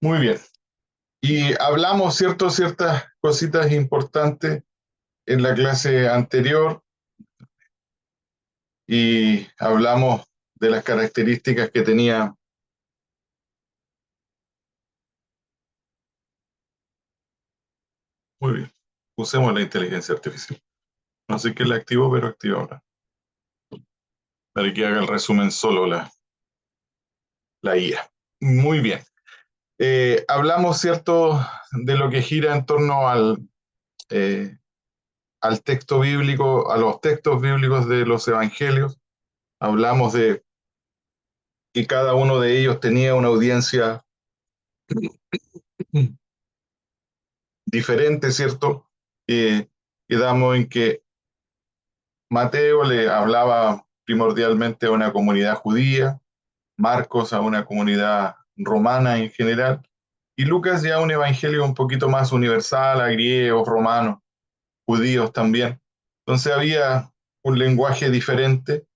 Muy bien. Y hablamos, ¿cierto?, ciertas cositas importantes en la clase anterior y hablamos de las características que tenía. Muy bien. Usemos la inteligencia artificial. No sé qué la activo, pero activa ahora. Para que haga el resumen solo la IA. Muy bien. Hablamos, ¿cierto?, de lo que gira en torno eh, al texto bíblico, a los textos bíblicos de los evangelios. Hablamos de que cada uno de ellos tenía una audiencia diferente, ¿cierto? Quedamos en que Mateo le hablaba primordialmente a una comunidad judía, Marcos a una comunidad romana en general, y Lucas ya un evangelio un poquito más universal, a griegos, romanos, judíos también. Entonces había un lenguaje diferente.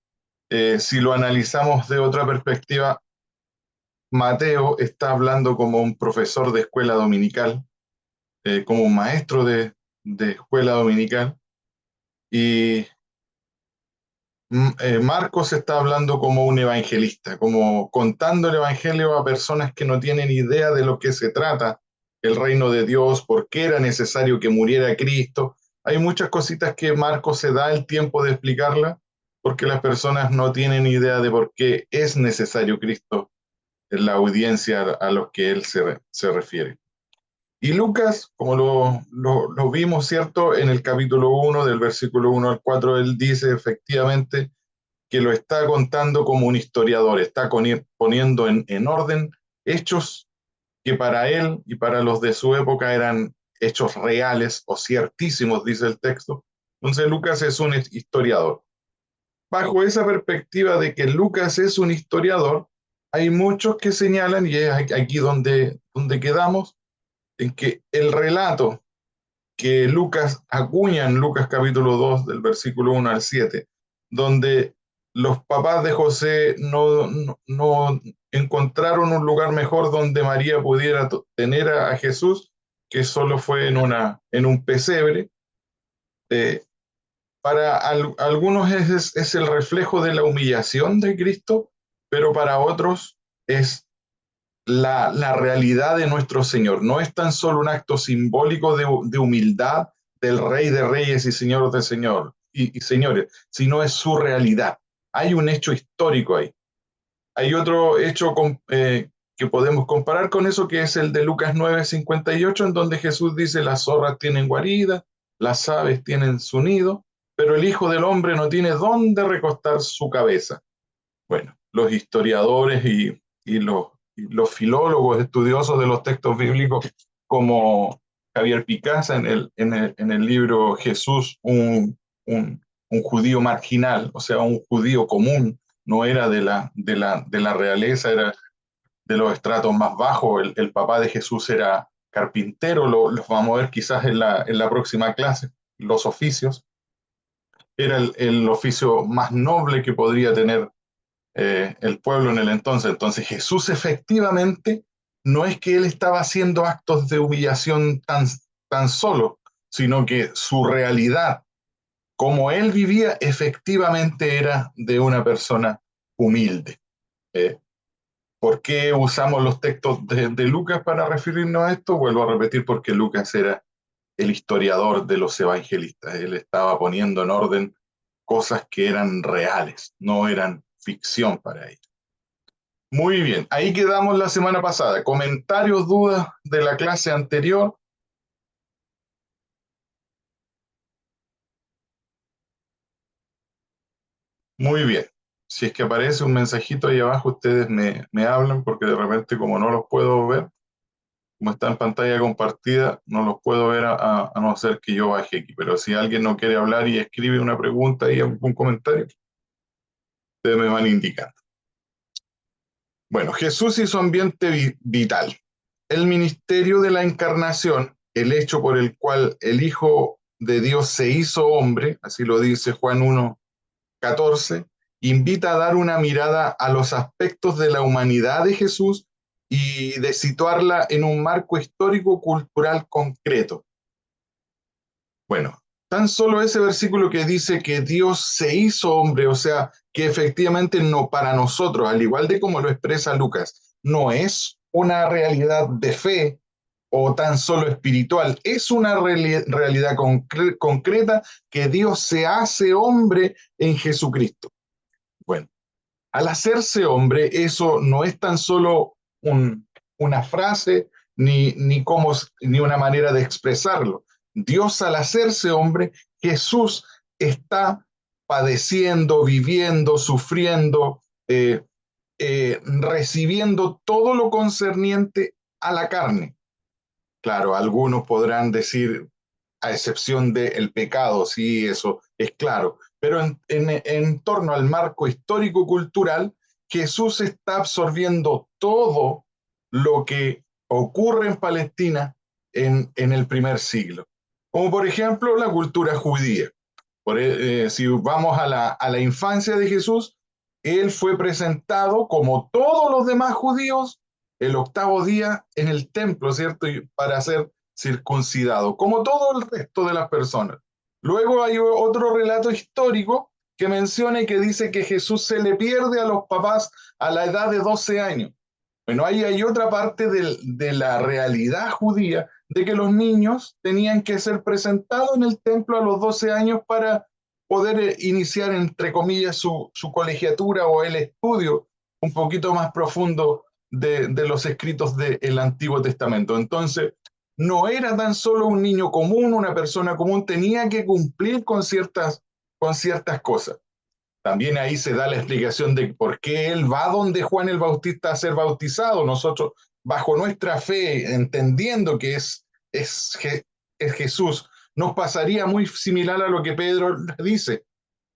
Si lo analizamos de otra perspectiva, Mateo está hablando como un profesor de escuela dominical, como un maestro de escuela dominical, y Marcos está hablando como un evangelista, como contando el evangelio a personas que no tienen idea de lo que se trata el reino de Dios, por qué era necesario que muriera Cristo. Hay muchas cositas que Marcos se da el tiempo de explicarla, porque las personas no tienen idea de por qué es necesario Cristo en la audiencia a los que él se refiere. Y Lucas, como lo vimos, ¿cierto? En el capítulo 1, del versículo 1 al 4, él dice efectivamente que lo está contando como un historiador, está poniendo en orden hechos que para él y para los de su época eran hechos reales o ciertísimos, dice el texto. Entonces Lucas es un historiador. Bajo esa perspectiva de que Lucas es un historiador, hay muchos que señalan, y es aquí donde quedamos, en que el relato que Lucas acuña en Lucas capítulo 2 del versículo 1 al 7, donde los papás de José no encontraron un lugar mejor donde María pudiera tener a Jesús, que solo fue en un pesebre. Eh, para algunos es el reflejo de la humillación de Cristo, pero para otros es la realidad de nuestro Señor. No es tan solo un acto simbólico de humildad del Rey de Reyes y Señor de Señores, sino es su realidad. Hay un hecho histórico ahí. Hay otro hecho que podemos comparar con eso, que es el de Lucas 9:58, en donde Jesús dice: las zorras tienen guarida, las aves tienen su nido, pero el Hijo del Hombre no tiene dónde recostar su cabeza. Bueno, los historiadores y los filólogos estudiosos de los textos bíblicos, como Javier Picasa en el libro Jesús, un judío marginal, o sea, un judío común, no era de la realeza, era de los estratos más bajos. El papá de Jesús era carpintero, los vamos a ver quizás en la próxima clase, los oficios. Era el oficio más noble que podría tener el pueblo en el entonces. Entonces Jesús efectivamente no es que él estaba haciendo actos de humillación tan solo, sino que su realidad, como él vivía, efectivamente era de una persona humilde. Eh, ¿Por qué usamos los textos de Lucas para referirnos a esto? Vuelvo a repetir, porque Lucas era el historiador de los evangelistas. Él estaba poniendo en orden cosas que eran reales, no eran ficción para ellos. Muy bien, ahí quedamos la semana pasada. ¿Comentarios, dudas de la clase anterior? Muy bien. Si es que aparece un mensajito ahí abajo, ustedes me hablan, porque de repente, como no los puedo ver, como está en pantalla compartida, no los puedo ver a no ser que yo baje aquí. Pero si alguien no quiere hablar y escribe una pregunta y algún comentario, ustedes me van indicando. Bueno, Jesús y su ambiente vital. El ministerio de la encarnación, el hecho por el cual el Hijo de Dios se hizo hombre, así lo dice Juan 1:14, invita a dar una mirada a los aspectos de la humanidad de Jesús y de situarla en un marco histórico-cultural concreto. Bueno, tan solo ese versículo que dice que Dios se hizo hombre, o sea, que efectivamente no para nosotros, al igual de como lo expresa Lucas, no es una realidad de fe o tan solo espiritual, es una realidad concreta que Dios se hace hombre en Jesucristo. Bueno, al hacerse hombre, eso no es tan solo una frase ni una manera de expresarlo. Dios al hacerse hombre, Jesús está padeciendo, viviendo, sufriendo, recibiendo todo lo concerniente a la carne. Claro, algunos podrán decir, a excepción del pecado, sí, eso es claro, pero en torno al marco histórico-cultural, Jesús está absorbiendo todo lo que ocurre en Palestina en el primer siglo, como por ejemplo la cultura judía. Si vamos a la infancia de Jesús, él fue presentado como todos los demás judíos el octavo día en el templo, ¿cierto? Para ser circuncidado, como todo el resto de las personas. Luego hay otro relato histórico que menciona y que dice que Jesús se le pierde a los papás a la edad de 12 años. Bueno, ahí hay otra parte de la realidad judía de que los niños tenían que ser presentados en el templo a los 12 años para poder iniciar, entre comillas, su colegiatura o el estudio un poquito más profundo de los escritos del Antiguo Testamento. Entonces, no era tan solo un niño común, una persona común, tenía que cumplir con ciertas cosas. También ahí se da la explicación de por qué él va donde Juan el Bautista a ser bautizado. Nosotros, bajo nuestra fe, entendiendo que es Jesús, nos pasaría muy similar a lo que Pedro dice.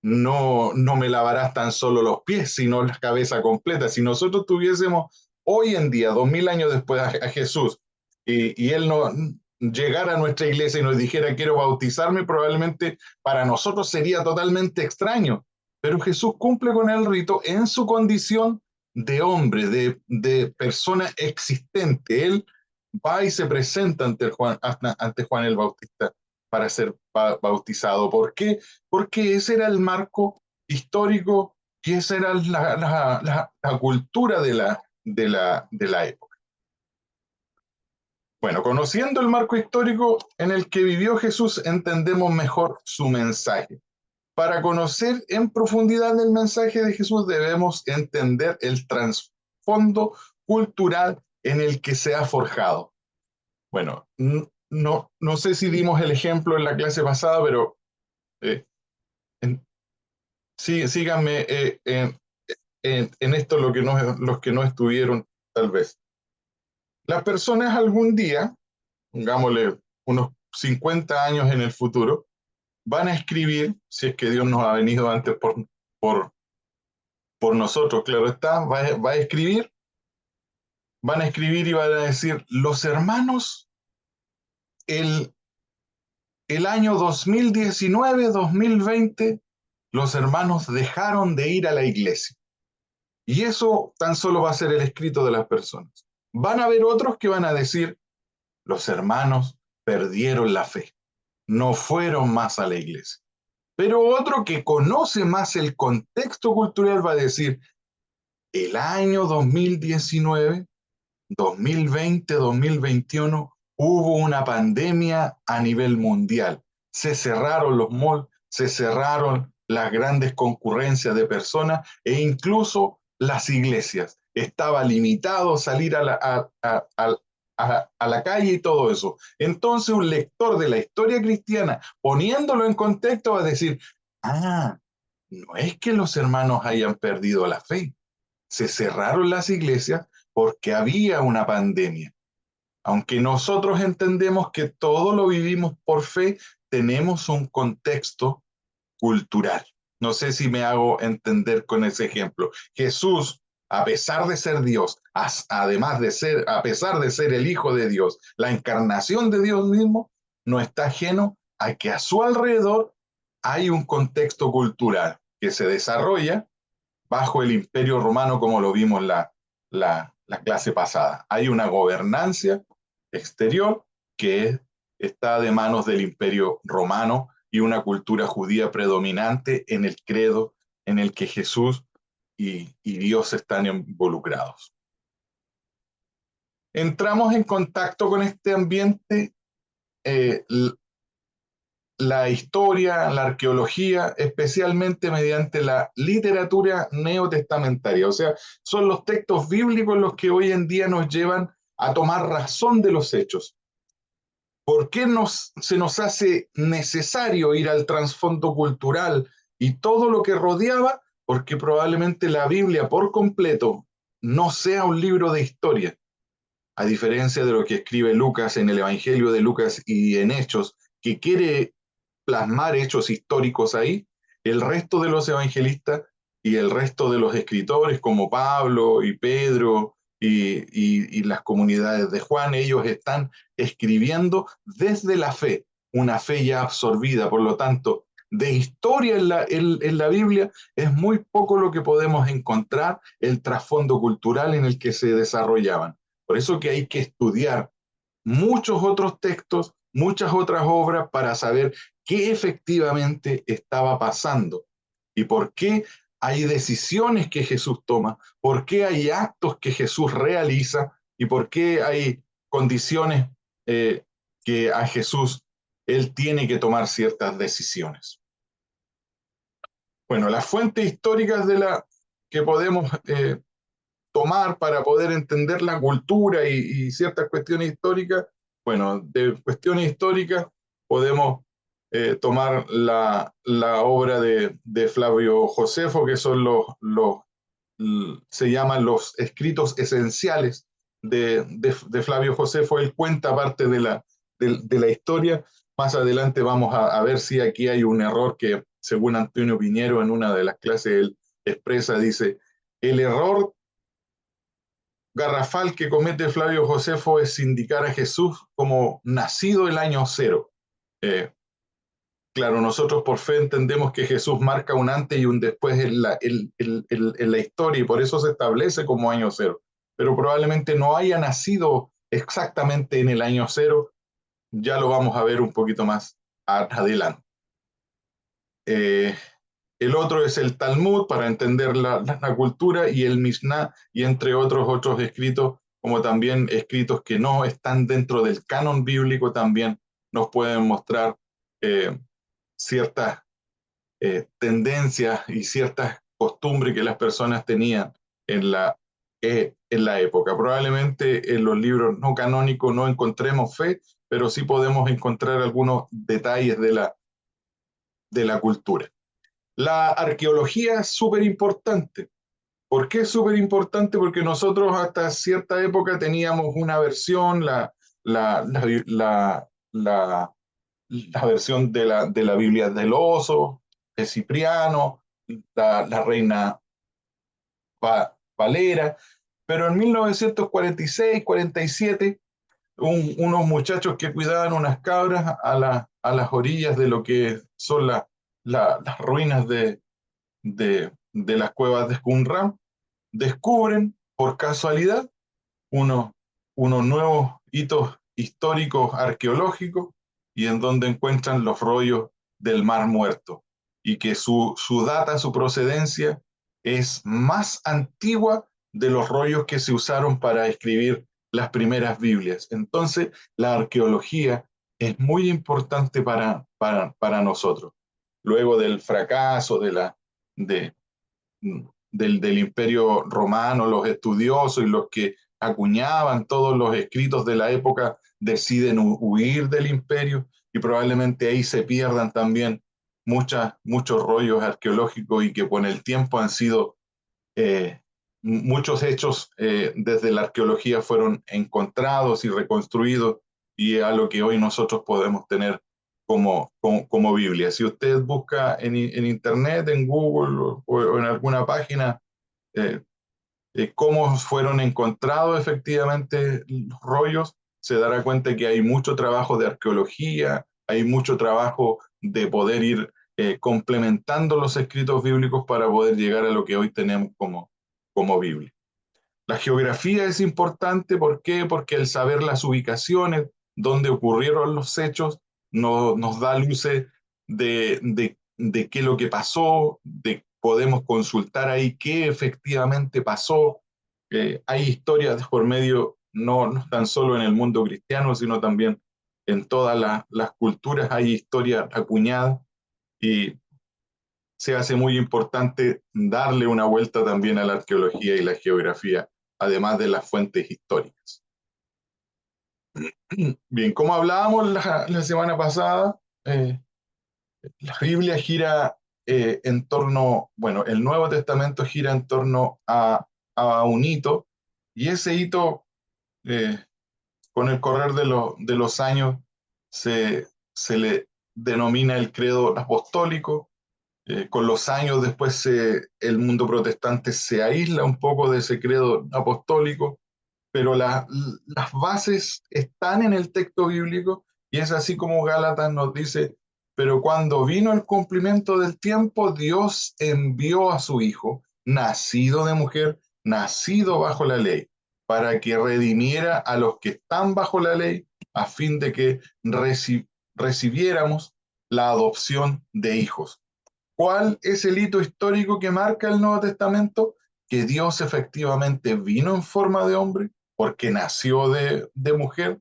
No, no me lavarás tan solo los pies, sino la cabeza completa. Si nosotros tuviésemos hoy en día, 2000 años después, a Jesús, y él no llegara a nuestra iglesia y nos dijera quiero bautizarme, probablemente para nosotros sería totalmente extraño. Pero Jesús cumple con el rito en su condición de hombre, de persona existente. Él va y se presenta ante Juan el Bautista para ser bautizado. ¿Por qué? Porque ese era el marco histórico y esa era la cultura de la época. Bueno, conociendo el marco histórico en el que vivió Jesús, entendemos mejor su mensaje. Para conocer en profundidad el mensaje de Jesús debemos entender el trasfondo cultural en el que se ha forjado. Bueno, no sé si dimos el ejemplo en la clase pasada, pero eh, en, sí, síganme en esto los que no estuvieron, tal vez. Las personas algún día, pongámosle unos 50 años en el futuro, van a escribir, si es que Dios nos ha venido antes por, por nosotros, claro está, van a escribir y van a decir, los hermanos, el, el año 2019-2020, los hermanos dejaron de ir a la iglesia. Y eso tan solo va a ser el escrito de las personas. Van a haber otros que van a decir, los hermanos perdieron la fe, no fueron más a la iglesia. Pero otro que conoce más el contexto cultural va a decir, el año 2019, 2020, 2021, hubo una pandemia a nivel mundial. Se cerraron los malls, se cerraron las grandes concurrencias de personas e incluso las iglesias. Estaba limitado salir a la calle y todo eso. Entonces un lector de la historia cristiana, poniéndolo en contexto, va a decir, ah, no es que los hermanos hayan perdido la fe, se cerraron las iglesias porque había una pandemia. Aunque nosotros entendemos que todo lo vivimos por fe, tenemos un contexto cultural. No sé si me hago entender con ese ejemplo. Jesús, a pesar de ser Dios, además de ser, a pesar de ser el Hijo de Dios, la encarnación de Dios mismo, no está ajeno a que a su alrededor hay un contexto cultural que se desarrolla bajo el Imperio Romano, como lo vimos la clase pasada. Hay una gobernancia exterior que está de manos del Imperio Romano y una cultura judía predominante en el credo en el que Jesús y Dios están involucrados. Entramos en contacto con este ambiente, eh, la historia, la arqueología, especialmente mediante la literatura neotestamentaria. O sea, son los textos bíblicos los que hoy en día nos llevan a tomar razón de los hechos. ¿Por qué se nos hace necesario ir al trasfondo cultural y todo lo que rodeaba? Porque probablemente la Biblia por completo no sea un libro de historia, a diferencia de lo que escribe Lucas en el Evangelio de Lucas y en Hechos, que quiere plasmar hechos históricos ahí. El resto de los evangelistas y el resto de los escritores como Pablo y Pedro y las comunidades de Juan, ellos están escribiendo desde la fe, una fe ya absorbida. Por lo tanto, de historia en la Biblia es muy poco lo que podemos encontrar, el trasfondo cultural en el que se desarrollaban. Por eso que hay que estudiar muchos otros textos, muchas otras obras para saber qué efectivamente estaba pasando y por qué hay decisiones que Jesús toma, por qué hay actos que Jesús realiza y por qué hay condiciones eh, que a Jesús él tiene que tomar ciertas decisiones. Bueno, las fuentes históricas que podemos tomar para poder entender la cultura y ciertas cuestiones históricas, bueno, de cuestiones históricas podemos tomar la obra de Flavio Josefo, que son se llaman los escritos esenciales de Flavio Josefo. Él cuenta parte de la historia. Más adelante vamos a ver si aquí hay un error que, según Antonio Piñero, en una de las clases él expresa, dice, el error garrafal que comete Flavio Josefo es indicar a Jesús como nacido el año cero. Eh, claro, nosotros por fe entendemos que Jesús marca un antes y un después en la historia y por eso se establece como año cero. Pero probablemente no haya nacido exactamente en el año cero, ya lo vamos a ver un poquito más adelante. Eh, el otro es el Talmud para entender la cultura y el Mishnah y entre otros escritos, como también escritos que no están dentro del canon bíblico, también nos pueden mostrar eh, ciertas tendencias y ciertas costumbres que las personas tenían en la época. Probablemente en los libros no canónicos no encontremos fe, pero sí podemos encontrar algunos detalles de la cultura. La arqueología es súper importante. ¿Por qué es súper importante? Porque nosotros hasta cierta época teníamos una versión, la, la, la, la, la versión de la Biblia del oso, de Cipriano, la reina Valera, pero en 1946-47, unos muchachos que cuidaban unas cabras a las orillas de lo que son las ruinas de las cuevas de Qumran, descubren por casualidad unos, unos nuevos hitos históricos arqueológicos y en donde encuentran los rollos del Mar Muerto y que su data, su procedencia es más antigua de los rollos que se usaron para escribir las primeras Biblias. Entonces, la arqueología es muy importante para nosotros. Luego del fracaso de, del Imperio Romano, los estudiosos y los que acuñaban todos los escritos de la época deciden huir del imperio y probablemente ahí se pierdan también muchos rollos arqueológicos y que con el tiempo han sido muchos hechos desde la arqueología fueron encontrados y reconstruidos y a lo que hoy nosotros podemos tener como Biblia. Si usted busca en Internet, en Google o en alguna página, eh, cómo fueron encontrados efectivamente los rollos, se dará cuenta que hay mucho trabajo de arqueología, hay mucho trabajo de poder ir complementando los escritos bíblicos para poder llegar a lo que hoy tenemos como Biblia. La geografía es importante, ¿por qué? Porque el saber las ubicaciones donde ocurrieron los hechos nos da luces de qué es lo que pasó, podemos consultar ahí qué efectivamente pasó. Hay historias de por medio, no tan solo en el mundo cristiano, sino también en todas las culturas hay historias acuñadas y se hace muy importante darle una vuelta también a la arqueología y la geografía, además de las fuentes históricas. Bien, como hablábamos la semana pasada, eh, la Biblia gira en torno, bueno, el Nuevo Testamento gira en torno a un hito, y ese hito, eh, con el correr de los años, se le denomina el credo apostólico. Con los años después el mundo protestante se aísla un poco de ese credo apostólico, pero las bases están en el texto bíblico, y es así como Gálatas nos dice, pero cuando vino el cumplimiento del tiempo, Dios envió a su Hijo, nacido de mujer, nacido bajo la ley, para que redimiera a los que están bajo la ley, a fin de que recibiéramos la adopción de hijos. ¿Cuál es el hito histórico que marca el Nuevo Testamento? Que Dios efectivamente vino en forma de hombre, porque nació de mujer,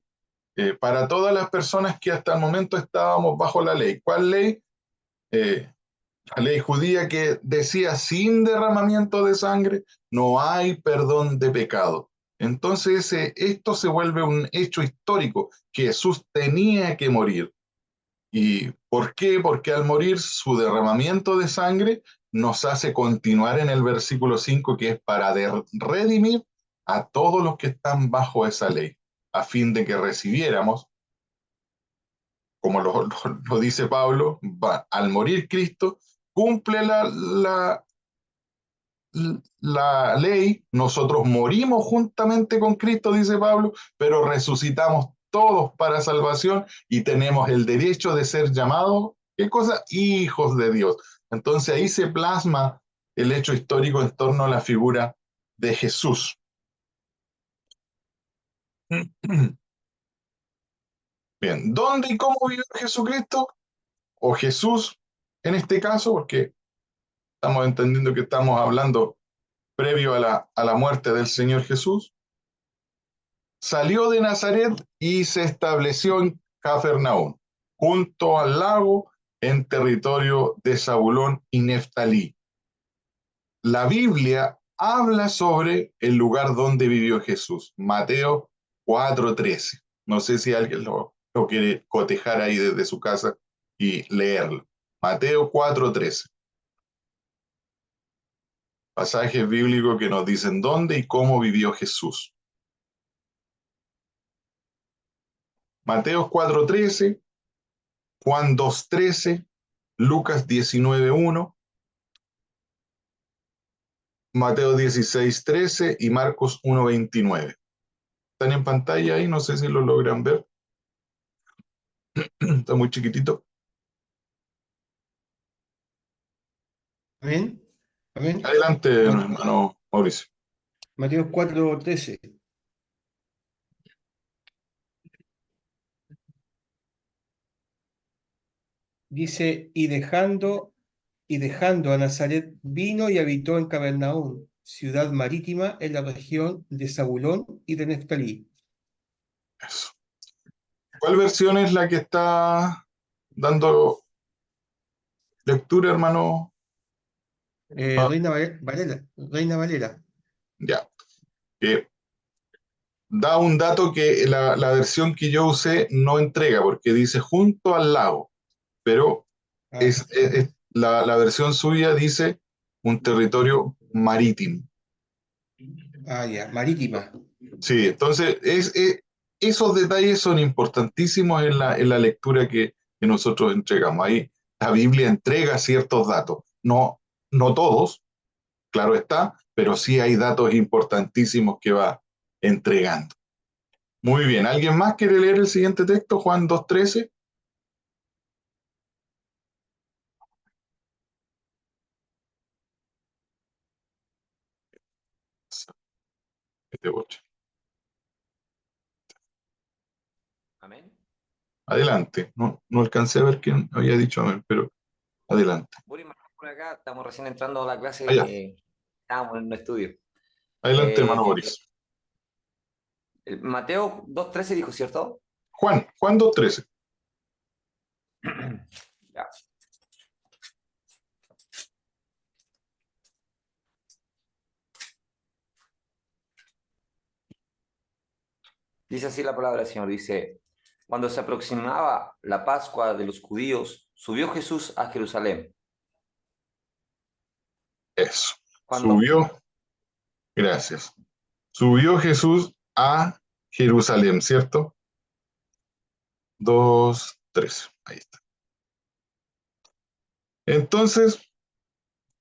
para todas las personas que hasta el momento estábamos bajo la ley. ¿Cuál ley? Eh, la ley judía, que decía, sin derramamiento de sangre no hay perdón de pecado. Entonces esto se vuelve un hecho histórico, que Jesús tenía que morir. ¿Y por qué? Porque al morir, su derramamiento de sangre nos hace continuar en el versículo 5, que es para redimir a todos los que están bajo esa ley, a fin de que recibiéramos, como lo dice Pablo, al morir Cristo, cumple la ley, nosotros morimos juntamente con Cristo, dice Pablo, pero resucitamos todos para salvación y tenemos el derecho de ser llamados, ¿qué cosa? Hijos de Dios. Entonces ahí se plasma el hecho histórico en torno a la figura de Jesús. Bien, ¿dónde y cómo vivió Jesucristo? O Jesús, en este caso, porque estamos entendiendo que estamos hablando previo a la muerte del Señor Jesús. Salió de Nazaret y se estableció en Cafarnaúm, junto al lago, en territorio de Zabulón y Neftalí. La Biblia habla sobre el lugar donde vivió Jesús, Mateo 4:13. No sé si alguien lo quiere cotejar ahí desde su casa y leerlo. Mateo 4:13. Pasajes bíblicos que nos dicen dónde y cómo vivió Jesús. Mateo 4:13, Juan 2:13, Lucas 19:1, Mateo 16:13 y Marcos 1:29. Están en pantalla ahí, no sé si lo logran ver. Está muy chiquitito. Amén. Amén. Adelante, Ma- hermano Mauricio. Mateo 4:13 dice, y dejando a Nazaret, vino y habitó en Capernaum, ciudad marítima en la región de Zabulón y de Neftalí. Eso. ¿Cuál versión es la que está dando lectura, hermano? Ah, Reina Valera. ya. Eh, Da un dato que la versión que yo usé no entrega, porque dice junto al lago, pero Ah, la versión suya dice un territorio marítimo. ya, marítima. Sí, entonces esos detalles son importantísimos en la lectura que nosotros entregamos. Ahí la Biblia entrega ciertos datos, no todos, claro está, pero sí hay datos importantísimos que va entregando. Muy bien, ¿alguien más quiere leer el siguiente texto, Juan 2:13? 7:8. Amén. Adelante. No alcancé a ver quién había dicho amén, pero adelante. Bullying por acá, estamos recién entrando a la clase, Allá. estábamos en un estudio. Adelante, hermano Boris. Mateo 2:13 dijo, ¿cierto? Juan 2:13. Ya. Dice así la palabra del Señor, dice, cuando se aproximaba la Pascua de los judíos, subió Jesús a Jerusalén. Eso. Cuando Gracias. Subió Jesús a Jerusalén, ¿cierto? 2:13. Ahí está. Entonces,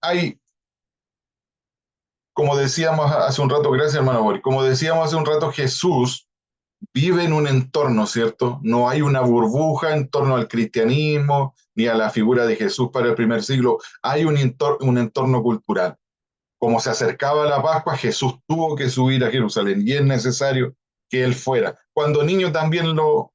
hay, como decíamos hace un rato, gracias hermano Boris, como decíamos hace un rato, Jesús vive en un entorno, ¿cierto? No hay una burbuja en torno al cristianismo ni a la figura de Jesús para el primer siglo. Hay un entorno cultural. Como se acercaba la Pascua, Jesús tuvo que subir a Jerusalén y es necesario que él fuera. Cuando niño también lo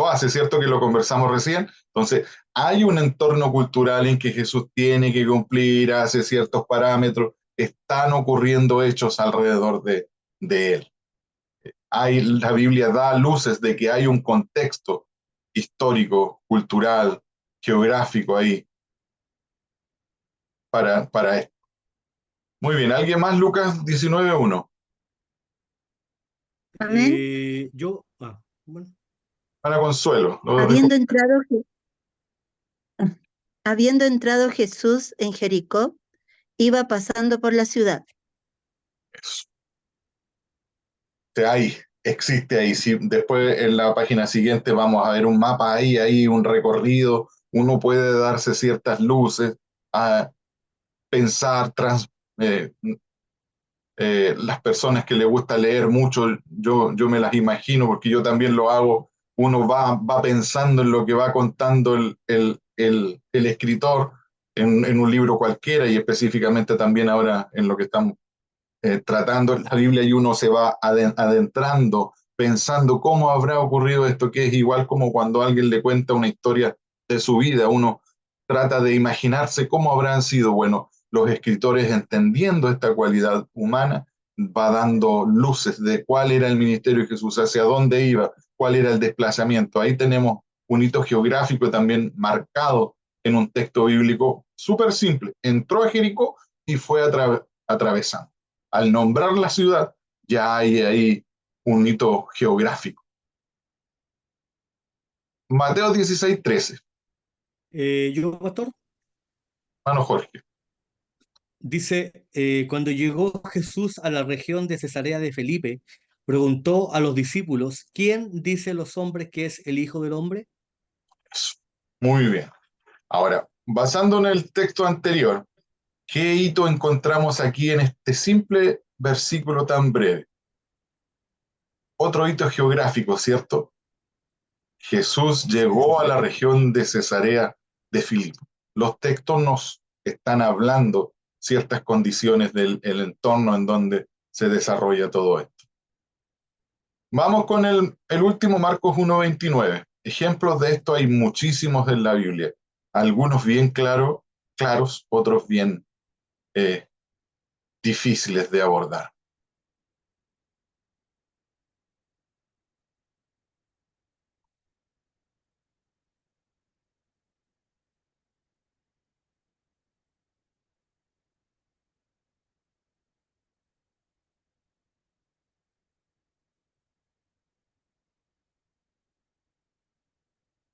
hace, ¿cierto? Que lo conversamos recién. Entonces, hay un entorno cultural en que Jesús tiene que cumplir, hace ciertos parámetros, están ocurriendo hechos alrededor de él. La Biblia da luces de que hay un contexto histórico, cultural, geográfico ahí para esto. Muy bien, ¿alguien más? Lucas 19:1. Amén. Bueno. Para Consuelo. Habiendo entrado, habiendo entrado Jesús en Jericó, iba pasando por la ciudad. Eso. Existe ahí. Sí, después en la página siguiente vamos a ver un mapa ahí un recorrido. Uno puede darse ciertas luces, a pensar, las personas que les gusta leer mucho, yo me las imagino porque yo también lo hago. Uno va pensando en lo que va contando el escritor en un libro cualquiera y específicamente también ahora en lo que estamos tratando en la Biblia y uno se va adentrando, pensando cómo habrá ocurrido esto, que es igual como cuando alguien le cuenta una historia de su vida, uno trata de imaginarse cómo habrán sido. Bueno, los escritores entendiendo esta cualidad humana va dando luces de cuál era el ministerio de Jesús, hacia dónde iba, cuál era el desplazamiento. Ahí tenemos un hito geográfico también marcado en un texto bíblico súper simple. Entró a Jericó y fue atravesando. Al nombrar la ciudad, ya hay ahí un hito geográfico. Mateo 16:13. Yo, pastor, Hermano Jorge. dice, cuando llegó Jesús a la región de Cesarea de Felipe, preguntó a los discípulos, ¿quién dice los hombres que es el Hijo del Hombre? Eso. Muy bien. Ahora, basando en el texto anterior, ¿qué hito encontramos aquí en este simple versículo tan breve? Otro hito geográfico, ¿cierto? Jesús llegó a la región de Cesarea de Filipo. Los textos nos están hablando ciertas condiciones del entorno en donde se desarrolla todo esto. Vamos con el último, Marcos 1:29. Ejemplos de esto hay muchísimos en la Biblia. Algunos bien claros, otros bien difíciles de abordar.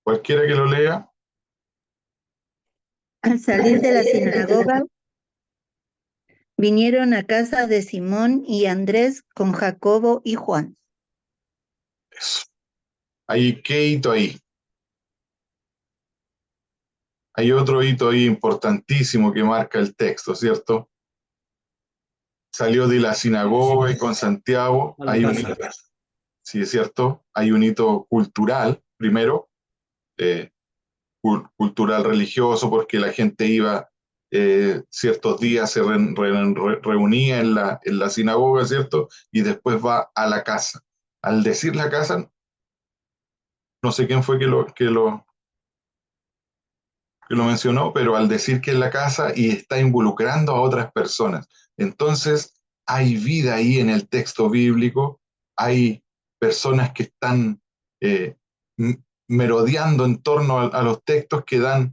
Cualquiera que lo lea. Al salir de la sinagoga, vinieron a casa de Simón y Andrés con Jacobo y Juan. Eso. ¿Qué hito ahí? Hay otro hito ahí importantísimo que marca el texto, ¿cierto? Salió de la sinagoga y con Santiago. Hay un hito, sí, es cierto, hay un hito cultural, primero, cultural religioso, porque la gente iba ciertos días se reunía en la sinagoga, ¿cierto? Y después va a la casa. Al decir la casa, no sé quién fue que lo mencionó, pero al decir que es la casa y está involucrando a otras personas. Entonces, hay vida ahí en el texto bíblico, hay personas que están eh, merodeando en torno a los textos que dan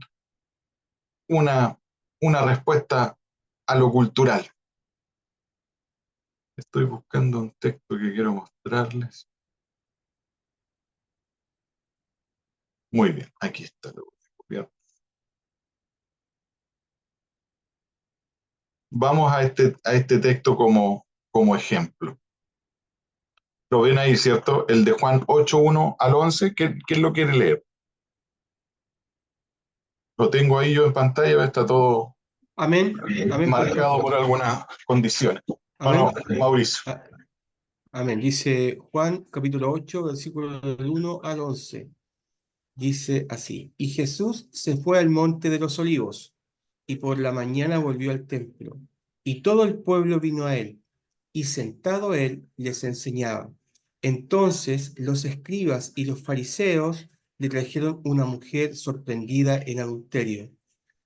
una, una respuesta a lo cultural. Estoy buscando un texto que quiero mostrarles. Muy bien, aquí está. Lo voy a copiar. Vamos a este texto como ejemplo. Lo ven ahí, ¿cierto? El de Juan 8:1 al 11. ¿Quién lo quiere leer? Lo tengo ahí yo en pantalla, está todo Amén. Amén, marcado pastor. por algunas condiciones. Amén. Mauricio. Amén. Dice Juan capítulo 8, versículo del 1 al 11. Dice así: Y Jesús se fue al monte de los olivos, y por la mañana volvió al templo, y todo el pueblo vino a él, y sentado él les enseñaba. Entonces los escribas y los fariseos le trajeron una mujer sorprendida en adulterio,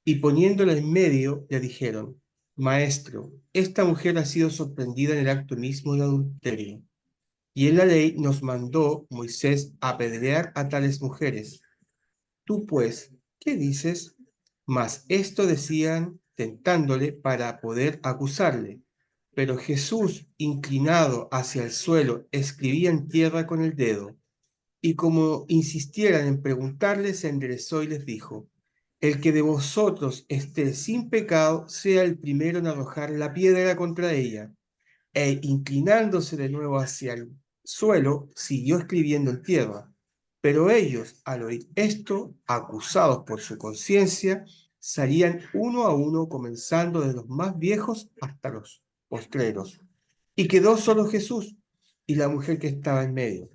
y poniéndola en medio le dijeron: Maestro, esta mujer ha sido sorprendida en el acto mismo de adulterio. Y en la ley nos mandó Moisés apedrear a tales mujeres. Tú pues, ¿qué dices? Mas esto decían tentándole para poder acusarle. Pero Jesús, inclinado hacia el suelo, escribía en tierra con el dedo. Y como insistieran en preguntarle, se enderezó y les dijo: El que de vosotros esté sin pecado, sea el primero en arrojar la piedra contra ella. E inclinándose de nuevo hacia el suelo, siguió escribiendo en tierra. Pero ellos, al oír esto, acusados por su conciencia, salían uno a uno, comenzando de los más viejos hasta los postreros. Y quedó solo Jesús y la mujer que estaba en medio.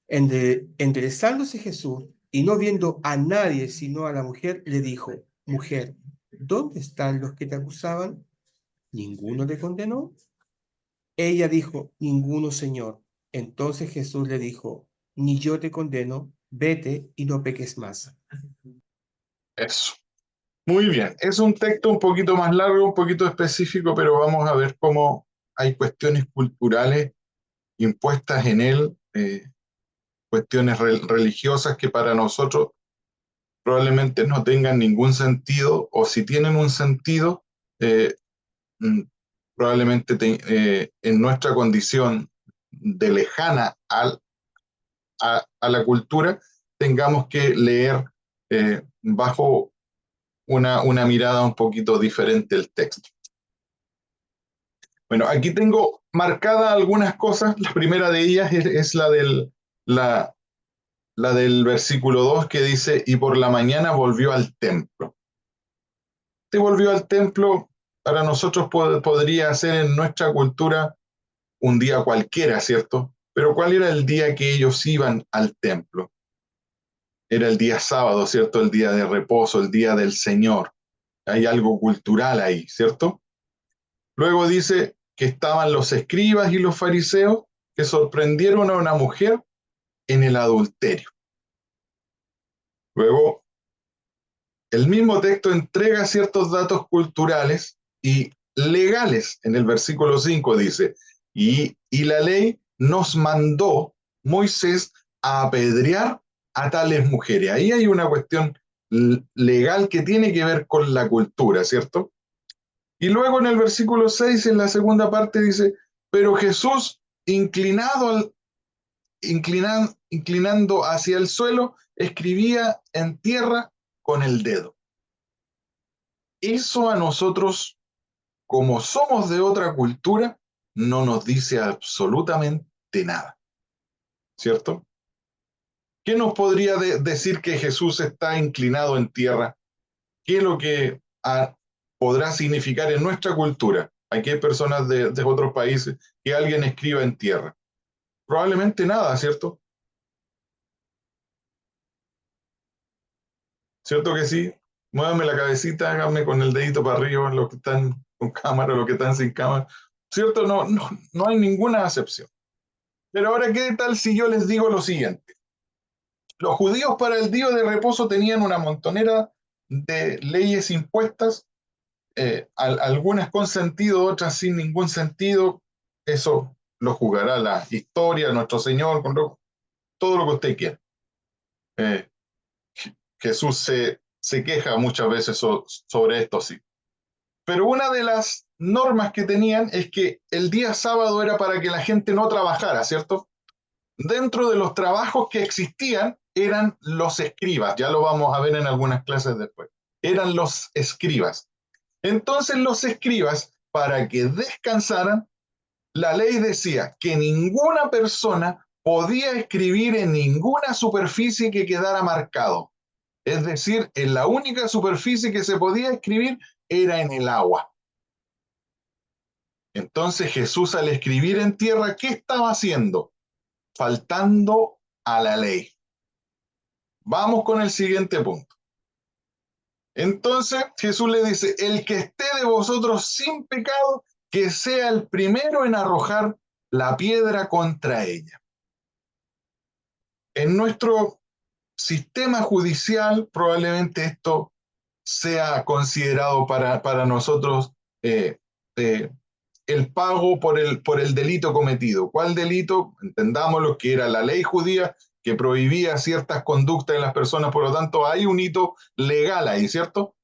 Enderezándose Jesús y no viendo a nadie sino a la mujer, le dijo: Mujer, ¿dónde están los que te acusaban? ¿Ninguno te condenó? Ella dijo: Ninguno, Señor. Entonces Jesús le dijo: Ni yo te condeno, vete y no peques más. Eso. Muy bien. Es un texto un poquito más largo, un poquito específico, pero vamos a ver cómo hay cuestiones culturales impuestas en él, cuestiones religiosas que para nosotros probablemente no tengan ningún sentido, o si tienen un sentido, eh, probablemente en nuestra condición de lejana a la cultura, tengamos que leer bajo una mirada un poquito diferente el texto. Bueno, aquí tengo marcadas algunas cosas. La primera de ellas es la del versículo 2 que dice: y por la mañana volvió al templo. Este volvió al templo para nosotros podría ser en nuestra cultura un día cualquiera, ¿cierto? Pero ¿cuál era el día que ellos iban al templo? Era el día sábado, ¿cierto? El día de reposo, el día del Señor. Hay algo cultural ahí, ¿cierto? Luego dice que estaban los escribas y los fariseos que sorprendieron a una mujer en el adulterio. Luego, el mismo texto entrega ciertos datos culturales y legales. En el versículo 5 dice: y la ley nos mandó Moisés a apedrear a tales mujeres. Ahí hay una cuestión legal que tiene que ver con la cultura, ¿cierto? Y luego en el versículo 6, en la segunda parte, dice: pero Jesús, inclinando hacia el suelo, escribía en tierra con el dedo. Eso a nosotros, como somos de otra cultura, no nos dice absolutamente nada, ¿cierto? ¿Qué nos podría decir que Jesús está inclinado en tierra? ¿Qué es lo que podrá significar en nuestra cultura? Aquí hay personas de otros países que alguien escriba en tierra. Probablemente nada, ¿cierto? ¿Cierto que sí? Muévame la cabecita, hágame con el dedito para arriba, los que están con cámara, los que están sin cámara. ¿Cierto? No hay ninguna acepción. Pero ahora, ¿qué tal si yo les digo lo siguiente? Los judíos para el día de reposo tenían una montonera de leyes impuestas, algunas con sentido, otras sin ningún sentido. Eso lo juzgará la historia, nuestro Señor, todo lo que usted quiera. Eh, Jesús se queja muchas veces sobre esto, sí. Pero una de las normas que tenían es que el día sábado era para que la gente no trabajara, ¿cierto? Dentro de los trabajos que existían eran los escribas, ya lo vamos a ver en algunas clases después, eran los escribas. Entonces los escribas, para que descansaran, la ley decía que ninguna persona podía escribir en ninguna superficie que quedara marcado. Es decir, en la única superficie que se podía escribir era en el agua. Entonces Jesús, al escribir en tierra, ¿qué estaba haciendo? Faltando a la ley. Vamos con el siguiente punto. Entonces Jesús le dice, el que esté de vosotros sin pecado, que sea el primero en arrojar la piedra contra ella. En nuestro sistema judicial, probablemente esto sea considerado para nosotros el pago por el delito cometido. ¿Cuál delito? Entendámoslo, que era la ley judía que prohibía ciertas conductas en las personas, por lo tanto hay un hito legal ahí, ¿cierto?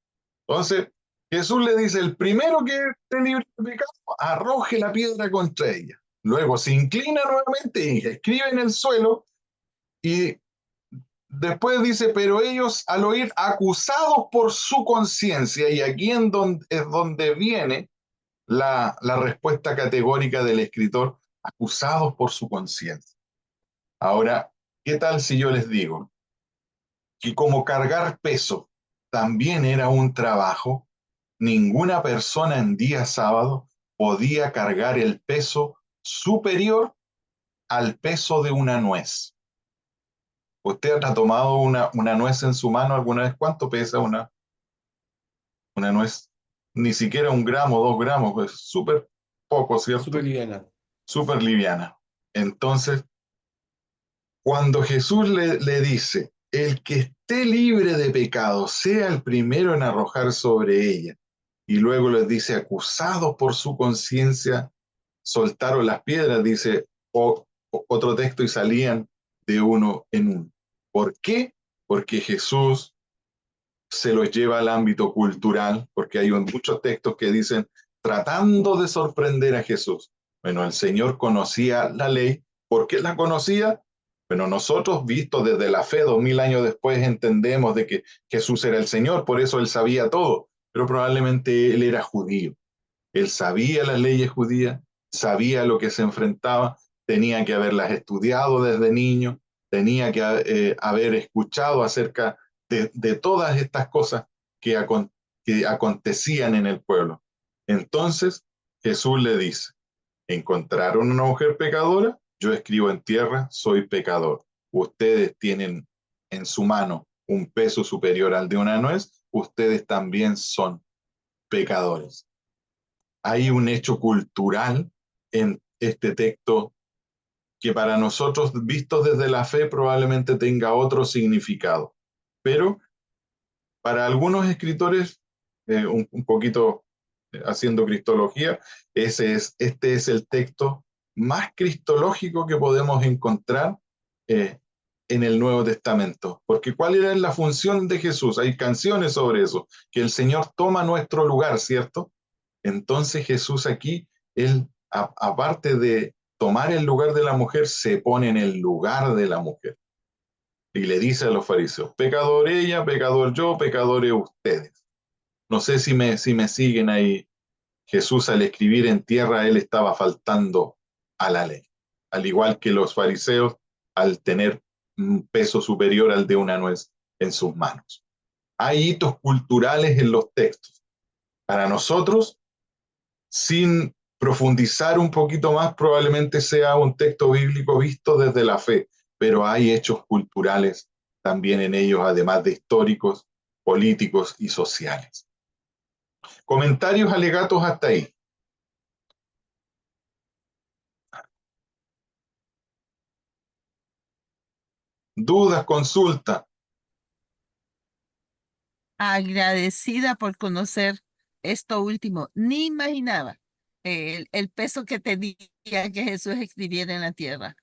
Entonces, Jesús le dice, el primero que esté libre de pecado, arroje la piedra contra ella. Luego se inclina nuevamente y escribe en el suelo y después dice, pero ellos al oír acusados por su conciencia, y aquí es donde viene la respuesta categórica del escritor, acusados por su conciencia. Ahora, ¿qué tal si yo les digo que como cargar peso también era un trabajo? Ninguna persona en día sábado podía cargar el peso superior al peso de una nuez. ¿Usted ha tomado una nuez en su mano alguna vez? ¿Cuánto pesa una nuez? Ni siquiera 1 gramo, 2 gramos, pues súper poco, ¿cierto? Súper liviana. Súper liviana. Entonces, cuando Jesús le dice, el que esté libre de pecado, sea el primero en arrojar sobre ella, y luego les dice, acusados por su conciencia, soltaron las piedras, dice otro texto, y salían de uno en uno. ¿Por qué? Porque Jesús se los lleva al ámbito cultural, porque hay muchos textos que dicen, tratando de sorprender a Jesús. Bueno, el Señor conocía la ley. ¿Por qué la conocía? Bueno, nosotros, vistos desde la fe, 2000 años después, entendemos de que Jesús era el Señor, por eso Él sabía todo, pero probablemente Él era judío. Él sabía las leyes judías, sabía lo que se enfrentaba, tenía que haberlas estudiado desde niño, tenía que haber escuchado acerca de todas estas cosas que acontecían en el pueblo. Entonces Jesús le dice, ¿encontraron una mujer pecadora? Yo escribo en tierra, soy pecador. Ustedes tienen en su mano un peso superior al de una nuez, ustedes también son pecadores. Hay un hecho cultural en este texto que para nosotros, vistos desde la fe, probablemente tenga otro significado. Pero para algunos escritores, un poquito haciendo cristología, este es el texto más cristológico que podemos encontrar en el Nuevo Testamento. Porque ¿cuál era la función de Jesús? Hay canciones sobre eso, que el Señor toma nuestro lugar, ¿cierto? Entonces Jesús aquí, él, aparte de tomar el lugar de la mujer, se pone en el lugar de la mujer. Y le dice a los fariseos, pecador ella, pecador yo, pecadores ustedes. No sé si me siguen ahí. Jesús, al escribir en tierra, él estaba faltando a la ley. Al igual que los fariseos, al tener un peso superior al de una nuez en sus manos. Hay hitos culturales en los textos. Para nosotros, sin profundizar un poquito más, probablemente sea un texto bíblico visto desde la fe, pero hay hechos culturales también en ellos, además de históricos, políticos y sociales. Comentarios, alegatos hasta ahí. Dudas, consultas. Agradecida por conocer esto último. Ni imaginaba el peso que tenía que Jesús escribiera en la tierra.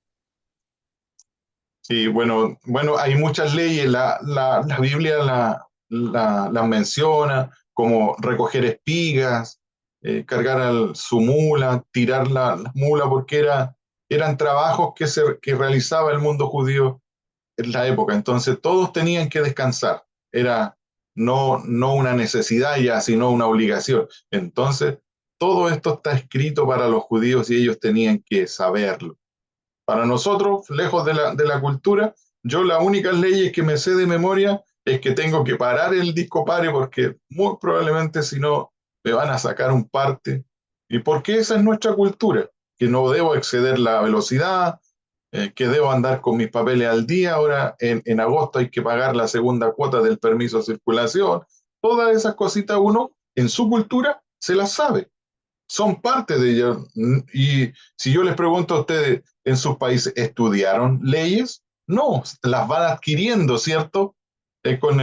Sí, bueno, hay muchas leyes, la Biblia las menciona, como recoger espigas, cargar su mula, tirar la mula, porque eran trabajos que realizaba el mundo judío en la época. Entonces todos tenían que descansar. Era no una necesidad ya, sino una obligación. Entonces todo esto está escrito para los judíos y ellos tenían que saberlo. Para nosotros, lejos de la cultura, yo las únicas leyes que me sé de memoria es que tengo que parar el disco pare porque muy probablemente si no me van a sacar un parte. ¿Y porque esa es nuestra cultura? Que no debo exceder la velocidad, que debo andar con mis papeles al día. Ahora en agosto hay que pagar la segunda cuota del permiso de circulación. Todas esas cositas uno en su cultura se las sabe, son parte de ello. Y si yo les pregunto a ustedes, ¿en sus países estudiaron leyes? No, las van adquiriendo, ¿cierto? Con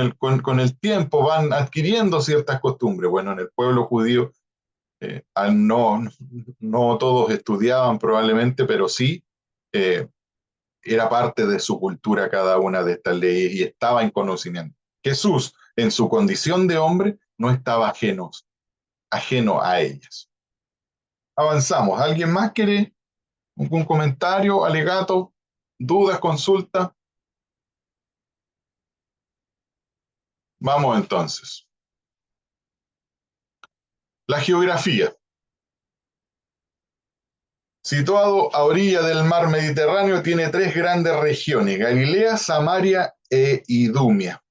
el tiempo van adquiriendo ciertas costumbres. Bueno, en el pueblo judío no todos estudiaban probablemente, pero sí eh, era parte de su cultura cada una de estas leyes y estaba en conocimiento. Jesús, en su condición de hombre, no estaba ajeno a ellas. Avanzamos. ¿Alguien más quiere algún comentario, alegato, dudas, consulta? Vamos entonces. La geografía. Situado a orilla del mar Mediterráneo, tiene tres grandes regiones: Galilea, Samaria e Idumea.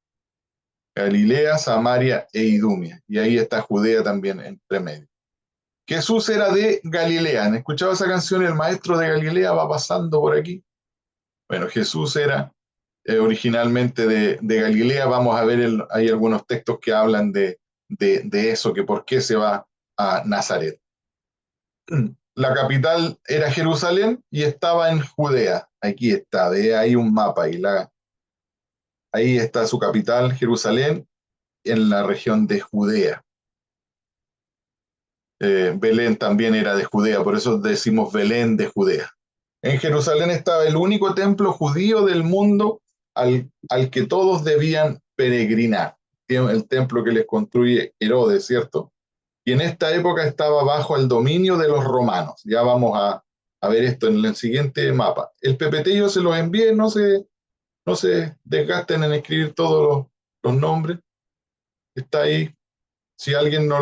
Galilea, Samaria e Idumea. Y ahí está Judea también entre medio. Jesús era de Galilea. ¿Han escuchado esa canción? El maestro de Galilea va pasando por aquí. Bueno, Jesús era originalmente de Galilea. Vamos a ver, hay algunos textos que hablan de eso, que por qué se va a Nazaret. La capital era Jerusalén y estaba en Judea. Aquí está, ve ahí un mapa. Ahí está su capital, Jerusalén, en la región de Judea. Belén también era de Judea, por eso decimos Belén de Judea. En Jerusalén estaba el único templo judío del mundo al que todos debían peregrinar. El templo que les construye Herodes, ¿cierto? Y en esta época estaba bajo el dominio de los romanos. Ya vamos a ver esto en el siguiente mapa. El PPT yo se los envié, no se desgasten en escribir todos los nombres. Está ahí. Si alguien no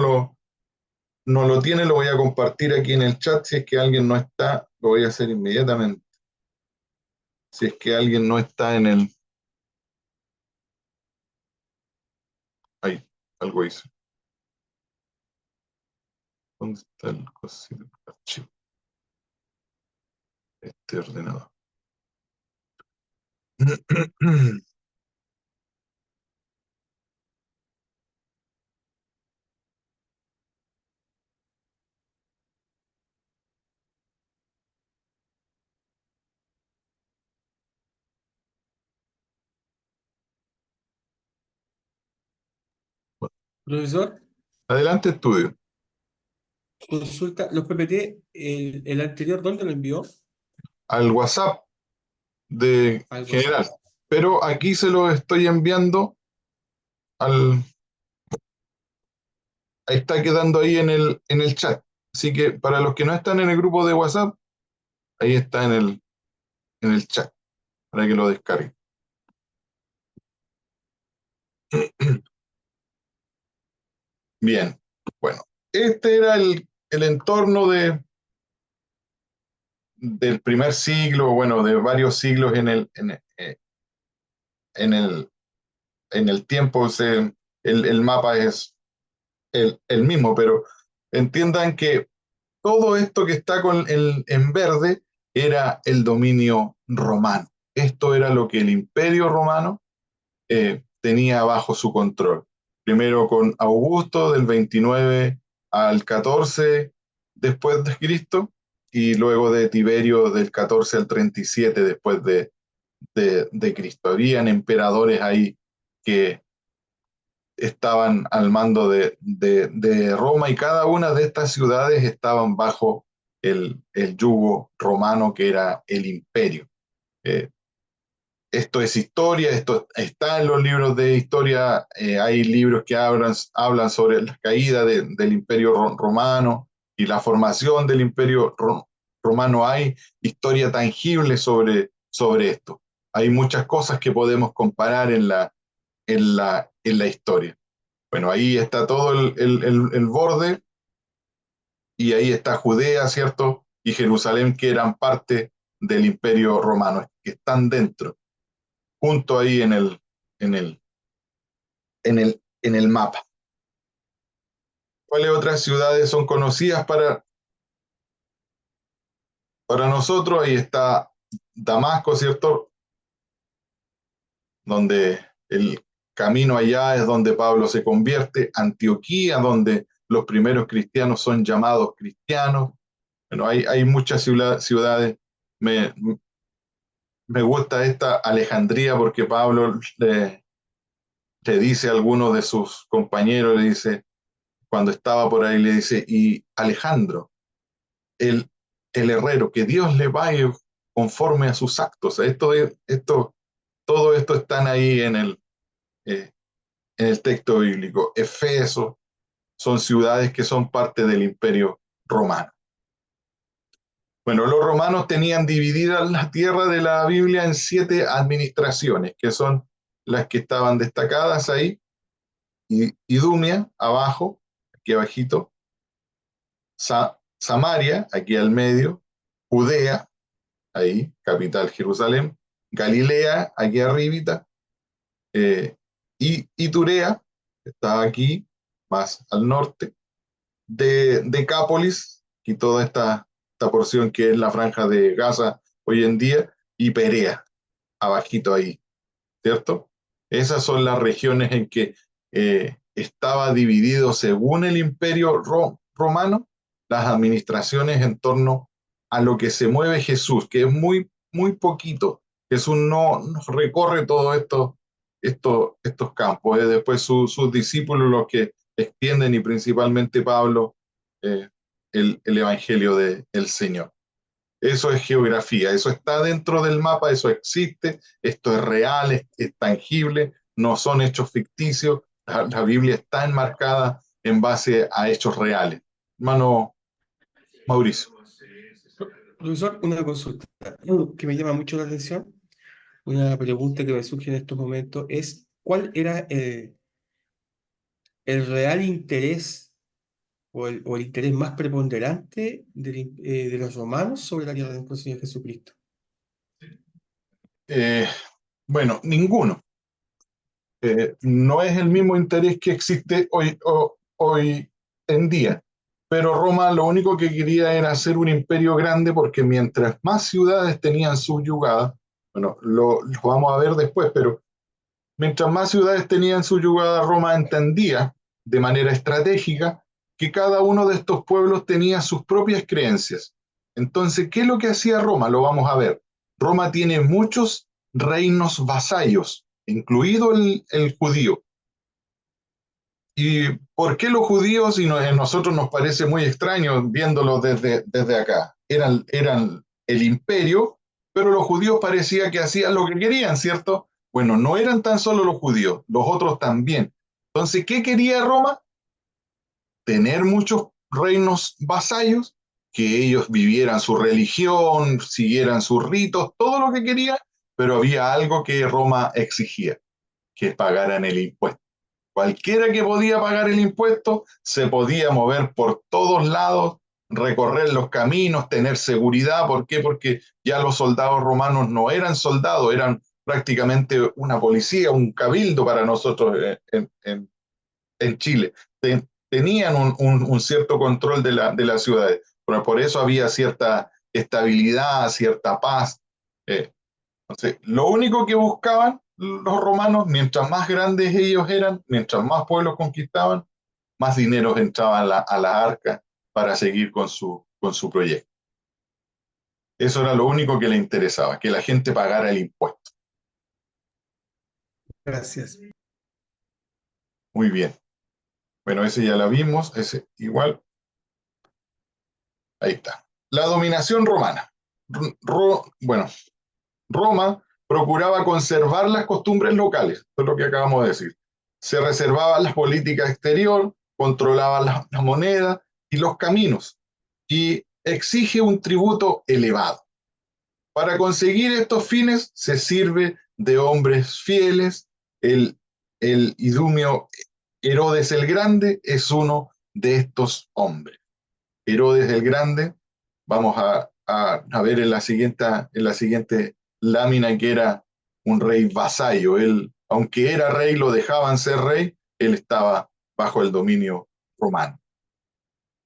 lo tiene, lo voy a compartir aquí en el chat. Si es que alguien no está, lo voy a hacer inmediatamente. Si es que alguien no está en el... Ahí, algo hice. ¿Dónde está el cosito? Archivo. Este ordenador. Profesor, Adelante, estudio. consulta, los PPT, el anterior, ¿dónde lo envió? Al WhatsApp de Al general. WhatsApp. Pero aquí se lo estoy enviando al... Ahí está quedando ahí en el chat. Así que para los que no están en el grupo de WhatsApp, ahí está en el chat, para que lo descarguen. Bien, bueno, este era el entorno del primer siglo, bueno, de varios siglos en el tiempo. El mapa es el mismo, pero entiendan que todo esto que está en verde era el dominio romano. Esto era lo que el imperio romano tenía bajo su control. primero con Augusto del 29 al 14 después de Cristo, y luego de Tiberio del 14 al 37 después de Cristo. Habían emperadores ahí que estaban al mando de Roma, y cada una de estas ciudades estaban bajo el yugo romano, que era el imperio. Esto es historia, esto está en los libros de historia, hay libros que hablan sobre la caída del imperio romano y la formación del imperio romano. Hay historia tangible sobre esto. Hay muchas cosas que podemos comparar en la historia. Bueno, ahí está todo el borde, y ahí está Judea, ¿cierto? Y Jerusalén, que eran parte del imperio romano, que están dentro, junto ahí en el mapa. ¿Cuáles otras ciudades son conocidas para nosotros? Ahí está Damasco, ¿cierto? Donde el camino allá es donde Pablo se convierte. Antioquía, donde los primeros cristianos son llamados cristianos. Bueno, hay muchas ciudades. Me gusta esta Alejandría, porque Pablo le dice a alguno de sus compañeros, le dice, cuando estaba por ahí, le dice, y Alejandro, el herrero, que Dios le vaya conforme a sus actos. Todo esto están ahí en el texto bíblico. Efeso, son ciudades que son parte del imperio romano. Bueno, los romanos tenían dividida la tierra de la Biblia en 7 administraciones, que son las que estaban destacadas ahí. Idumea, abajo, aquí abajito. Samaria, aquí al medio. Judea, ahí, capital Jerusalén. Galilea, aquí arribita. Y Iturea, que está aquí, más al norte. Decápolis, y toda esta porción que es la franja de Gaza hoy en día, y Perea, abajito ahí, ¿cierto? Esas son las regiones en que estaba dividido, según el imperio romano, las administraciones en torno a lo que se mueve Jesús, que es muy, muy poquito. Jesús no recorre todos estos campos. Después sus discípulos los que extienden, y principalmente Pablo, el evangelio del Señor. Eso es geografía, eso está dentro del mapa, eso existe, esto es real, es tangible, no son hechos ficticios. La Biblia está enmarcada en base a hechos reales. Hermano Mauricio. Profesor, una consulta que me llama mucho la atención, una pregunta que me surge en estos momentos es, ¿cuál era el real interés o el interés más preponderante de los romanos sobre la tierra del Señor Jesucristo? Bueno, ninguno. No es el mismo interés que existe hoy en día. Pero Roma lo único que quería era hacer un imperio grande, porque mientras más ciudades tenían subyugadas, bueno, lo vamos a ver después, pero mientras más ciudades tenían subyugadas, Roma entendía de manera estratégica que cada uno de estos pueblos tenía sus propias creencias. Entonces, ¿qué es lo que hacía Roma? Lo vamos a ver. Roma tiene muchos reinos vasallos, incluido el judío. ¿Y por qué los judíos, y a nosotros nos parece muy extraño viéndolo desde acá? Eran el imperio, pero los judíos parecía que hacían lo que querían, ¿cierto? Bueno, no eran tan solo los judíos, los otros también. Entonces, ¿qué quería Roma? Tener muchos reinos vasallos, que ellos vivieran su religión, siguieran sus ritos, todo lo que quería, pero había algo que Roma exigía, que pagaran el impuesto. Cualquiera que podía pagar el impuesto se podía mover por todos lados, recorrer los caminos, tener seguridad. ¿Por qué? Porque ya los soldados romanos no eran soldados, eran prácticamente una policía, un cabildo para nosotros en Chile. Tenían un cierto control de las ciudades, pero por eso había cierta estabilidad, cierta paz. Entonces, lo único que buscaban los romanos, mientras más grandes ellos eran, mientras más pueblos conquistaban, más dinero entraba a la arca para seguir con su proyecto. Eso era lo único que le interesaba, que la gente pagara el impuesto. Gracias. Muy bien. Bueno, ese ya la vimos, ese igual. Ahí está. La dominación romana. Bueno, Roma procuraba conservar las costumbres locales, eso es lo que acabamos de decir. Se reservaban las políticas exterior, controlaban la moneda y los caminos, y exige un tributo elevado. Para conseguir estos fines se sirve de hombres fieles. El idumio Herodes el Grande es uno de estos hombres. Herodes el Grande, vamos a ver en la siguiente lámina, que era un rey vasallo. Él, aunque era rey, lo dejaban ser rey, él estaba bajo el dominio romano.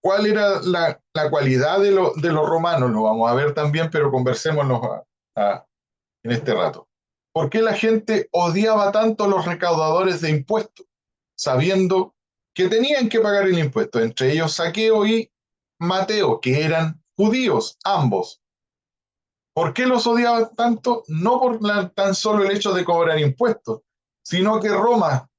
¿Cuál era la cualidad de los romanos? Lo vamos a ver también, pero conversémonos en este rato. ¿Por qué la gente odiaba tanto a los recaudadores de impuestos, sabiendo que tenían que pagar el impuesto? Entre ellos Zaqueo y Mateo, que eran judíos, ambos. ¿Por qué los odiaban tanto? No por tan solo el hecho de cobrar impuestos, sino que Roma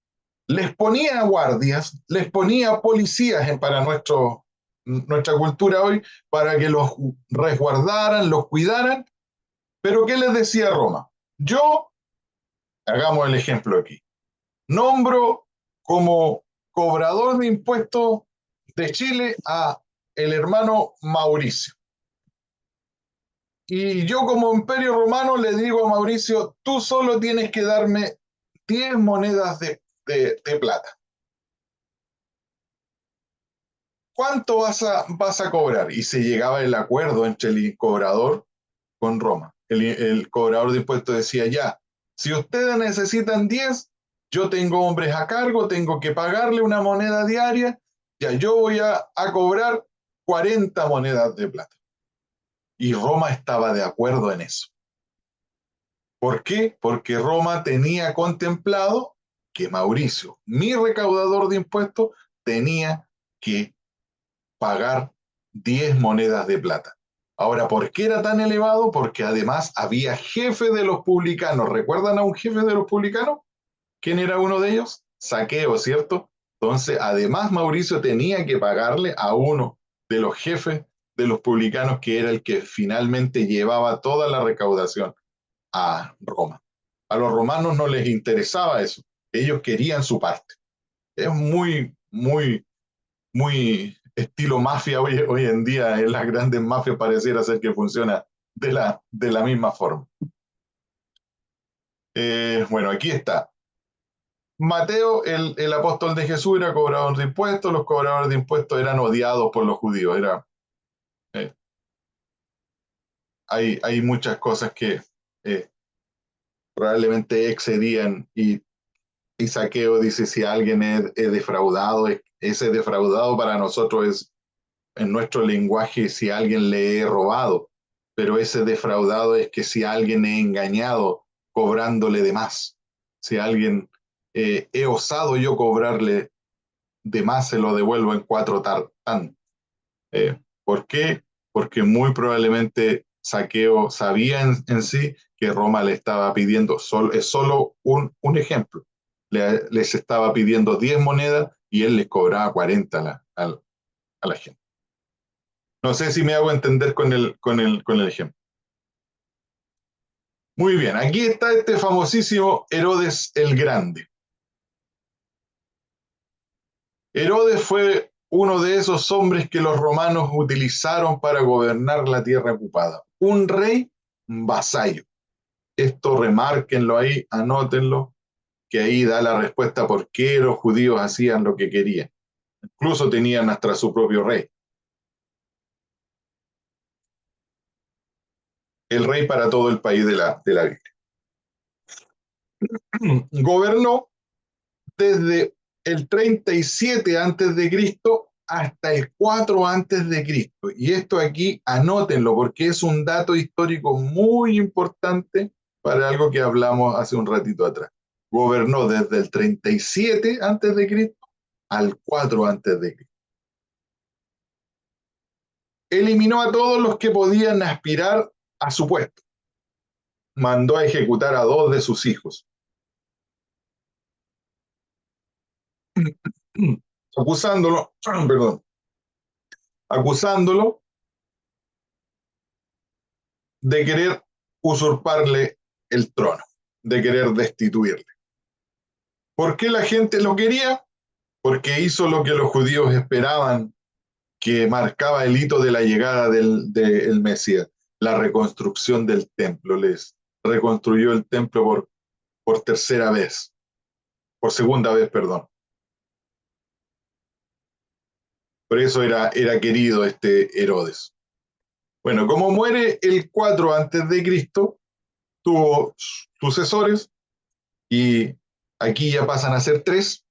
les ponía guardias, les ponía policías para nuestra cultura hoy, para que los resguardaran, los cuidaran. Pero ¿qué les decía Roma? Yo, hagamos el ejemplo aquí, nombro como cobrador de impuestos de Chile a el hermano Mauricio. Y yo como imperio romano le digo a Mauricio, tú solo tienes que darme 10 monedas de plata. ¿Cuánto vas a cobrar? Y se llegaba el acuerdo entre el cobrador con Roma. El cobrador de impuestos decía, ya, si ustedes necesitan 10, yo tengo hombres a cargo, tengo que pagarle una moneda diaria, ya yo voy a cobrar 40 monedas de plata. Y Roma estaba de acuerdo en eso. ¿Por qué? Porque Roma tenía contemplado que Mauricio, mi recaudador de impuestos, tenía que pagar 10 monedas de plata. Ahora, ¿por qué era tan elevado? Porque además había jefe de los publicanos. ¿Recuerdan a un jefe de los publicanos? ¿Quién era uno de ellos? Zaqueo, ¿cierto? Entonces, además Mauricio tenía que pagarle a uno de los jefes de los publicanos, que era el que finalmente llevaba toda la recaudación a Roma. A los romanos no les interesaba eso. Ellos querían su parte. Es muy, muy, muy estilo mafia hoy en día. En las grandes mafias pareciera ser que funciona de la misma forma. Bueno, aquí está. Mateo, el apóstol de Jesús, era cobrador de impuestos. Los cobradores de impuestos eran odiados por los judíos. Hay muchas cosas que probablemente excedían, y Zaqueo dice, si alguien es defraudado, ese defraudado para nosotros es, en nuestro lenguaje, si alguien le he robado, pero ese defraudado es que si alguien he engañado cobrándole de más, si alguien he osado yo cobrarle de más, se lo devuelvo en 4 tantos. ¿Por qué? Porque muy probablemente Zaqueo sabía en sí que Roma le estaba pidiendo, es solo un ejemplo, les estaba pidiendo 10 monedas y él les cobraba 40 a la gente. No sé si me hago entender con el ejemplo. Muy bien, aquí está este famosísimo Herodes el Grande. Herodes fue uno de esos hombres que los romanos utilizaron para gobernar la tierra ocupada. Un rey vasallo. Esto remárquenlo ahí, anótenlo, que ahí da la respuesta por qué los judíos hacían lo que querían. Incluso tenían hasta su propio rey. El rey para todo el país de la Biblia. Gobernó desde el 37 antes de Cristo hasta el 4 antes de Cristo. Y esto aquí anótenlo porque es un dato histórico muy importante para algo que hablamos hace un ratito atrás. Gobernó desde el 37 antes de Cristo al 4 antes de Cristo. Eliminó a todos los que podían aspirar a su puesto. Mandó a ejecutar a 2 de sus hijos, acusándolo, perdón, acusándolo de querer usurparle el trono, de querer destituirle. ¿Por qué la gente lo quería? Porque hizo lo que los judíos esperaban, que marcaba el hito de la llegada del Mesías, la reconstrucción del templo. Les reconstruyó el templo por tercera vez, por segunda vez, perdón. Por eso era querido este Herodes. Bueno, como muere el 4 antes de Cristo, tuvo sucesores y aquí ya pasan a ser 3.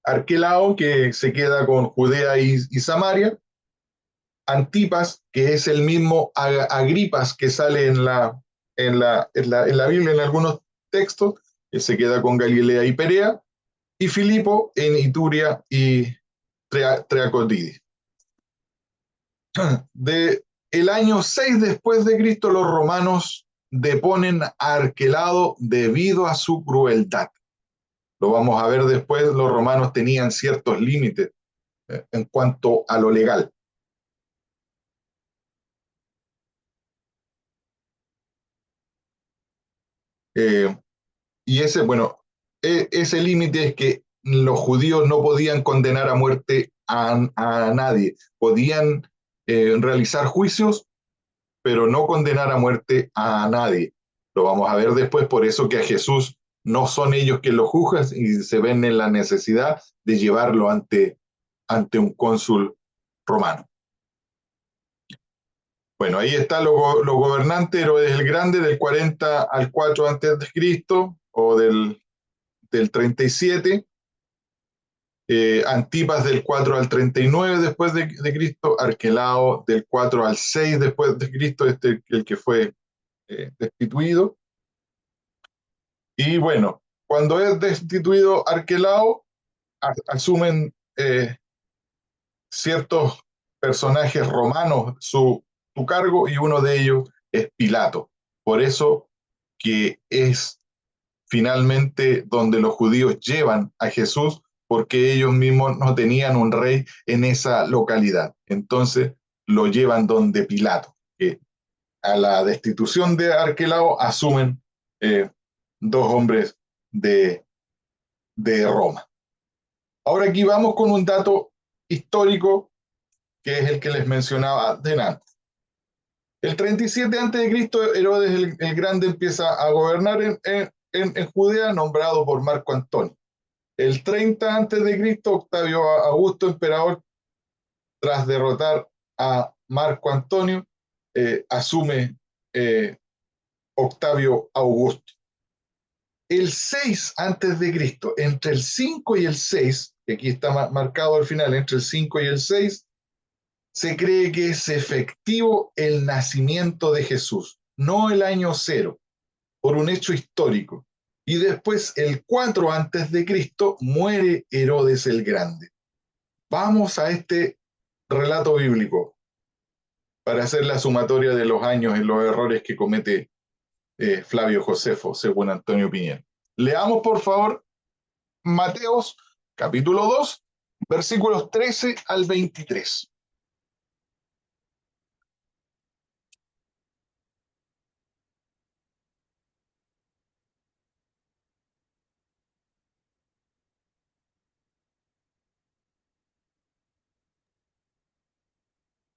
Arquelao, que se queda con Judea y Samaria. Antipas, que es el mismo Agripas que sale en la Biblia en algunos textos, que se queda con Galilea y Perea. Y Filipo en Ituria y Traconite. El año 6 después de Cristo, los romanos deponen a Arquelao debido a su crueldad. Lo vamos a ver después, los romanos tenían ciertos límites en cuanto a lo legal. Y ese límite es que los judíos no podían condenar a muerte a nadie. Podían realizar juicios, pero no condenar a muerte a nadie. Lo vamos a ver después, por eso que a Jesús no son ellos quienes lo juzgan y se ven en la necesidad de llevarlo ante un cónsul romano. Bueno, ahí está los gobernantes. Herodes el Grande del 40 al 4 antes de Cristo, o del 37. Antipas del 4 al 39 después de Cristo. Arquelao del 4 al 6 después de Cristo, el que fue destituido. Y bueno, cuando es destituido Arquelao, asumen ciertos personajes romanos su cargo, y uno de ellos es Pilato. Por eso que es finalmente donde los judíos llevan a Jesús, porque ellos mismos no tenían un rey en esa localidad. Entonces lo llevan donde Pilato, que a la destitución de Arquelao asumen 2 hombres de Roma. Ahora aquí vamos con un dato histórico, que es el que les mencionaba delante. El 37 a.C., Herodes el Grande empieza a gobernar en Judea, nombrado por Marco Antonio. El 30 a.C., Octavio Augusto, emperador, tras derrotar a Marco Antonio, asume Octavio Augusto. El 6 antes de Cristo, entre el 5 y el 6, que aquí está marcado al final, entre el 5 y el 6, se cree que es efectivo el nacimiento de Jesús, no el año 0, por un hecho histórico. Y después, el 4 antes de Cristo, muere Herodes el Grande. Vamos a este relato bíblico para hacer la sumatoria de los años y los errores que comete Flavio Josefo, según Antonio Piñera. Leamos, por favor, Mateos, capítulo 2, versículos 13 al 23.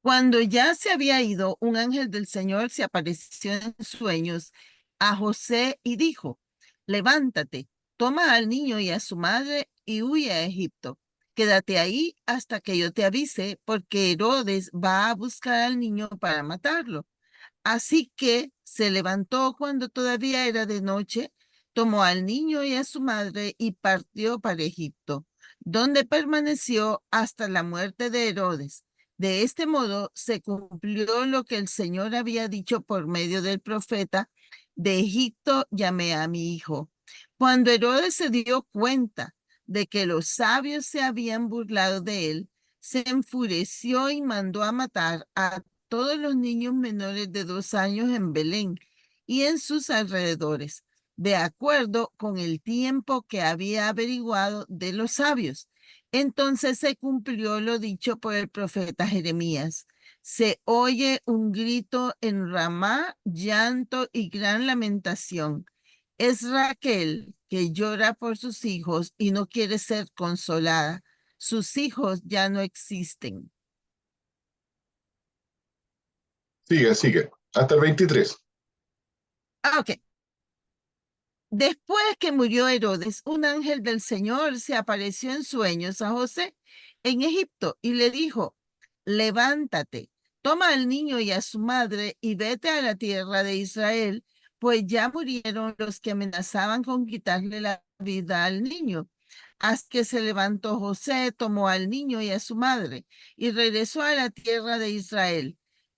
Cuando ya se había ido, un ángel del Señor se apareció en sueños a José y dijo: levántate, toma al niño y a su madre y huye a Egipto. Quédate ahí hasta que yo te avise, porque Herodes va a buscar al niño para matarlo. Así que se levantó cuando todavía era de noche, tomó al niño y a su madre y partió para Egipto, donde permaneció hasta la muerte de Herodes. De este modo se cumplió lo que el Señor había dicho por medio del profeta: De Egipto llamé a mi hijo. Cuando Herodes se dio cuenta de que los sabios se habían burlado de él, se enfureció y mandó a matar a todos los niños menores de 2 años en Belén y en sus alrededores, de acuerdo con el tiempo que había averiguado de los sabios. Entonces se cumplió lo dicho por el profeta Jeremías. Se oye un grito en Ramá, llanto y gran lamentación. Es Raquel que llora por sus hijos y no quiere ser consolada. Sus hijos ya no existen. Sigue, sigue. Hasta el 23. Ok. Después que murió Herodes, un ángel del Señor se apareció en sueños a José en Egipto y le dijo, levántate, toma al niño y a su madre y vete a la tierra de Israel, pues ya murieron los que amenazaban con quitarle la vida al niño. Haz que se levantó José, tomó al niño y a su madre y regresó a la tierra de Israel.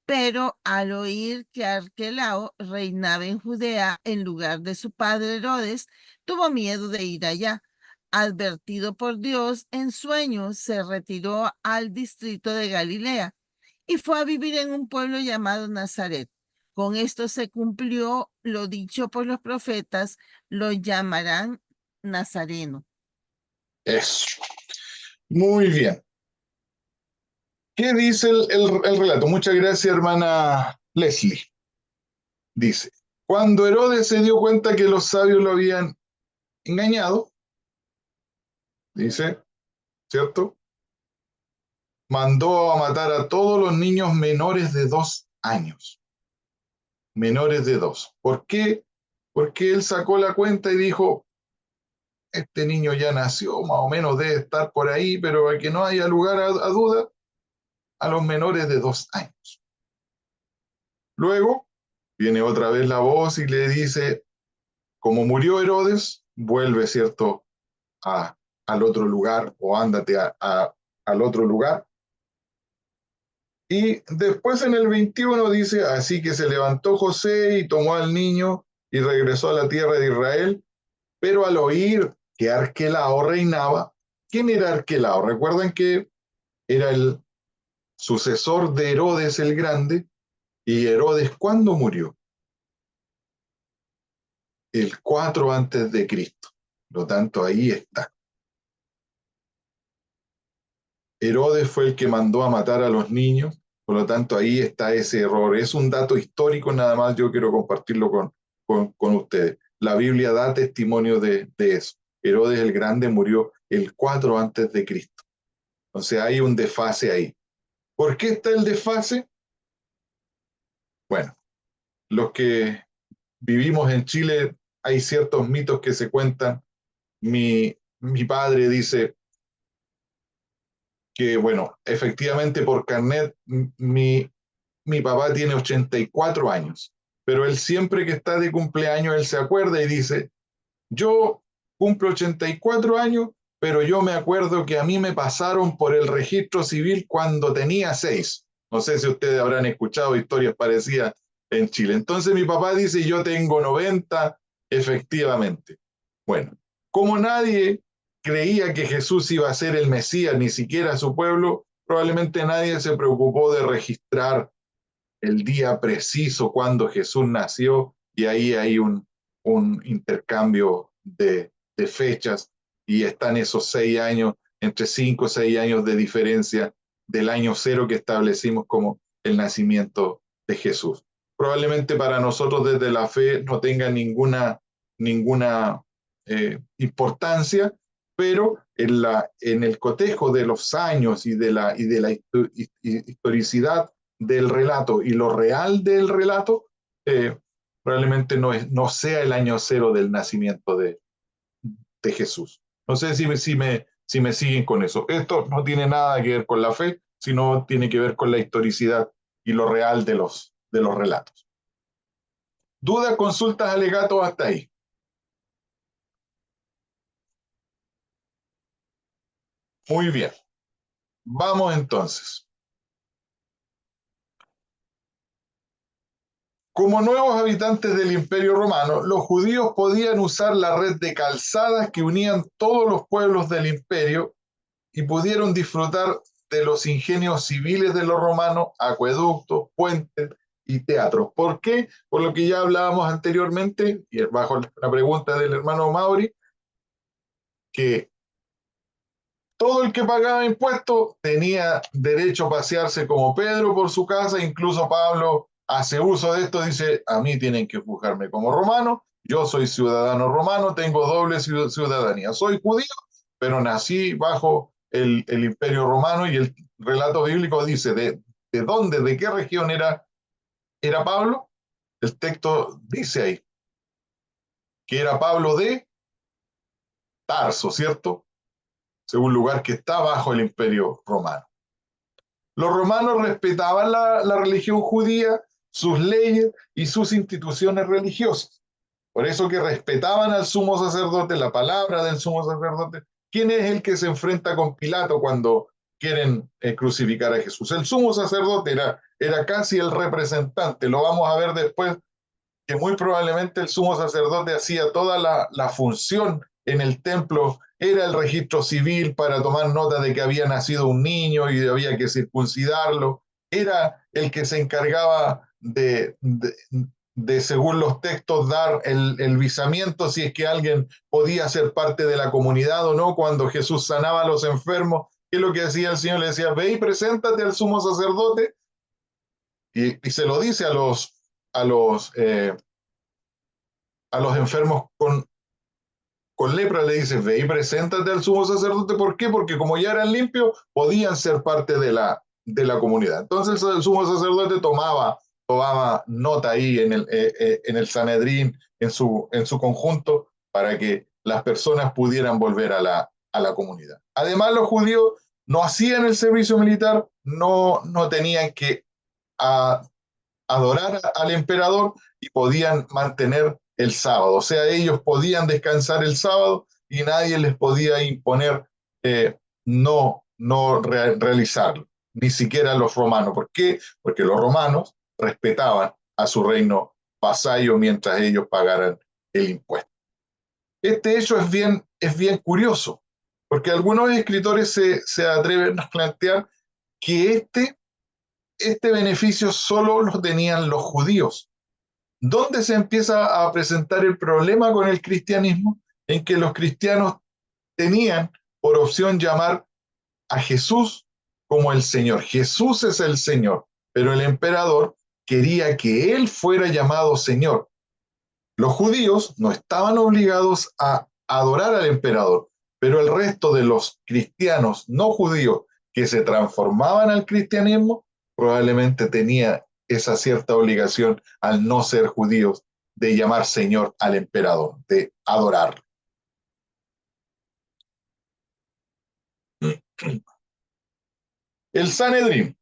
Pero al oír que Arquelao reinaba en Judea en lugar de su padre Herodes, tuvo miedo de ir allá. Advertido por Dios en sueños, se retiró al distrito de Galilea y fue a vivir en un pueblo llamado Nazaret. Con esto se cumplió lo dicho por los profetas, lo llamarán Nazareno. Eso. Muy bien. ¿Qué dice el relato? Muchas gracias, hermana Leslie. Dice, cuando Herodes se dio cuenta que los sabios lo habían engañado, dice, ¿cierto? Mandó a matar a todos los niños menores de 2 años. Menores de 2. ¿Por qué? Porque él sacó la cuenta y dijo, este niño ya nació, más o menos debe estar por ahí, pero para que no haya lugar a duda, a los menores de 2 años. Luego viene otra vez la voz y le dice, como murió Herodes, vuelve, ¿cierto?, al otro lugar o ándate al otro lugar. Y después en el 21 dice, así que se levantó José y tomó al niño y regresó a la tierra de Israel, pero al oír que Arquelao reinaba, ¿quién era Arquelao? Recuerdan que era el sucesor de Herodes el Grande, y Herodes, ¿cuándo murió? El 4 antes de Cristo. Por lo tanto, ahí está. Herodes fue el que mandó a matar a los niños, por lo tanto ahí está ese error. Es un dato histórico, nada más yo quiero compartirlo con ustedes. La Biblia da testimonio de eso. Herodes el Grande murió el 4 antes de Cristo. O sea, hay un desfase ahí. ¿Por qué está el desfase? Bueno, los que vivimos en Chile, hay ciertos mitos que se cuentan. Mi padre dice que, bueno, efectivamente por carnet, mi papá tiene 84 años, pero él siempre que está de cumpleaños, él se acuerda y dice, yo cumplo 84 años, pero yo me acuerdo que a mí me pasaron por el registro civil cuando tenía 6. No sé si ustedes habrán escuchado historias parecidas en Chile. Entonces mi papá dice, yo tengo 90, efectivamente. Bueno, como nadie creía que Jesús iba a ser el Mesías, ni siquiera su pueblo, probablemente nadie se preocupó de registrar el día preciso cuando Jesús nació, y ahí hay un intercambio de fechas, y están esos 6 años, entre 5 o 6 años de diferencia del año 0 que establecimos como el nacimiento de Jesús. Probablemente para nosotros desde la fe no tenga ninguna importancia, pero en el cotejo de los años y de la historicidad del relato y lo real del relato, probablemente no sea el año 0 del nacimiento de Jesús. No sé si me siguen con eso. Esto no tiene nada que ver con la fe, sino tiene que ver con la historicidad y lo real de los relatos. ¿Dudas, consultas, alegatos hasta ahí? Muy bien. Vamos entonces. Como nuevos habitantes del Imperio Romano, los judíos podían usar la red de calzadas que unían todos los pueblos del imperio y pudieron disfrutar de los ingenios civiles de los romanos, acueductos, puentes y teatros. ¿Por qué? Por lo que ya hablábamos anteriormente, y bajo la pregunta del hermano Mauri, que todo el que pagaba impuestos tenía derecho a pasearse como Pedro por su casa, incluso Pablo hace uso de esto, dice, a mí tienen que juzgarme como romano, yo soy ciudadano romano, tengo doble ciudadanía, soy judío, pero nací bajo el imperio romano, y el relato bíblico dice, ¿de dónde, de qué región era Pablo? El texto dice ahí, que era Pablo de Tarso, ¿cierto? Un lugar que está bajo el imperio romano. Los romanos respetaban la religión judía, sus leyes y sus instituciones religiosas. Por eso que respetaban al sumo sacerdote, la palabra del sumo sacerdote. ¿Quién es el que se enfrenta con Pilato cuando quieren crucificar a Jesús? El sumo sacerdote era casi el representante. Lo vamos a ver después, que muy probablemente el sumo sacerdote hacía toda la función en el templo, era el registro civil para tomar nota de que había nacido un niño y había que circuncidarlo, era el que se encargaba de según los textos, dar el visamiento si es que alguien podía ser parte de la comunidad o no. Cuando Jesús sanaba a los enfermos, ¿qué es lo que decía el Señor? Le decía, ve y preséntate al sumo sacerdote, y se lo dice a los enfermos con lepra, le dice, ve y preséntate al sumo sacerdote. ¿Por qué? Porque como ya eran limpios, podían ser parte de la comunidad. Entonces el sumo sacerdote tomaba nota ahí en el Sanedrín, en su conjunto, para que las personas pudieran volver a la comunidad. Además, los judíos no hacían el servicio militar, no tenían que adorar al emperador, y podían mantener el sábado. O sea, ellos podían descansar el sábado y nadie les podía imponer no realizarlo, ni siquiera los romanos. ¿Por qué? Porque los romanos respetaban a su reino vasallo mientras ellos pagaran el impuesto. Este hecho es bien curioso, porque algunos escritores se atreven a plantear que este beneficio solo lo tenían los judíos. ¿Dónde se empieza a presentar el problema con el cristianismo? En que los cristianos tenían por opción llamar a Jesús como el Señor. Jesús es el Señor, pero el emperador quería que él fuera llamado Señor. Los judíos no estaban obligados a adorar al emperador, pero el resto de los cristianos no judíos que se transformaban al cristianismo probablemente tenía esa cierta obligación, al no ser judíos, de llamar Señor al emperador, de adorarlo. El Sanedrín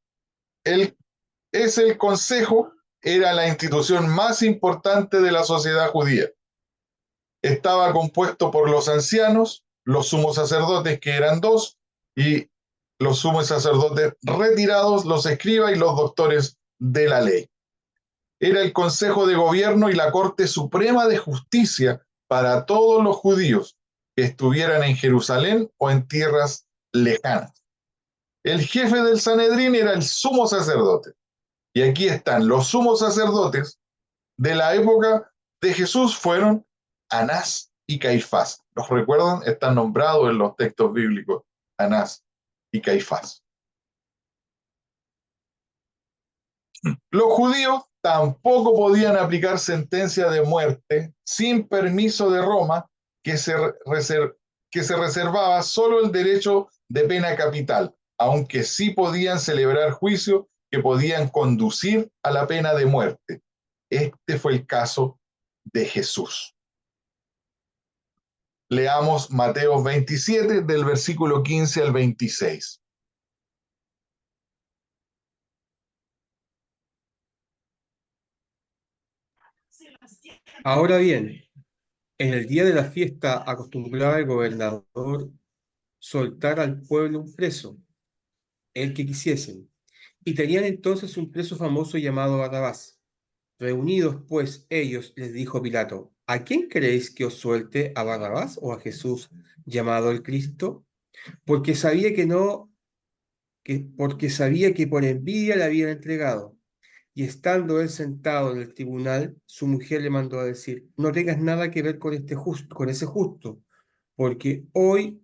es el consejo, era la institución más importante de la sociedad judía. Estaba compuesto por los ancianos, los sumos sacerdotes, que eran dos, y los sumos sacerdotes retirados, los escribas y los doctores de la ley. Era el consejo de gobierno y la corte suprema de justicia para todos los judíos que estuvieran en Jerusalén o en tierras lejanas. El jefe del Sanedrín era el sumo sacerdote. Y aquí están los sumos sacerdotes de la época de Jesús, fueron Anás y Caifás. ¿Los recuerdan? Están nombrados en los textos bíblicos, Anás y Caifás. Los judíos tampoco podían aplicar sentencia de muerte sin permiso de Roma, que se reservaba solo el derecho de pena capital, aunque sí podían celebrar juicios que podían conducir a la pena de muerte. Este fue el caso de Jesús. Leamos Mateo 27, del versículo 15 al 26. Ahora bien, en el día de la fiesta acostumbraba el gobernador soltar al pueblo un preso, el que quisiesen, y tenían entonces un preso famoso llamado Barrabás. Reunidos pues ellos, les dijo Pilato: ¿A quién queréis que os suelte, a Barrabás o a Jesús, llamado el Cristo? Porque sabía porque sabía que por envidia le habían entregado. Y estando él sentado en el tribunal, su mujer le mandó a decir: no tengas nada que ver con con ese justo, porque hoy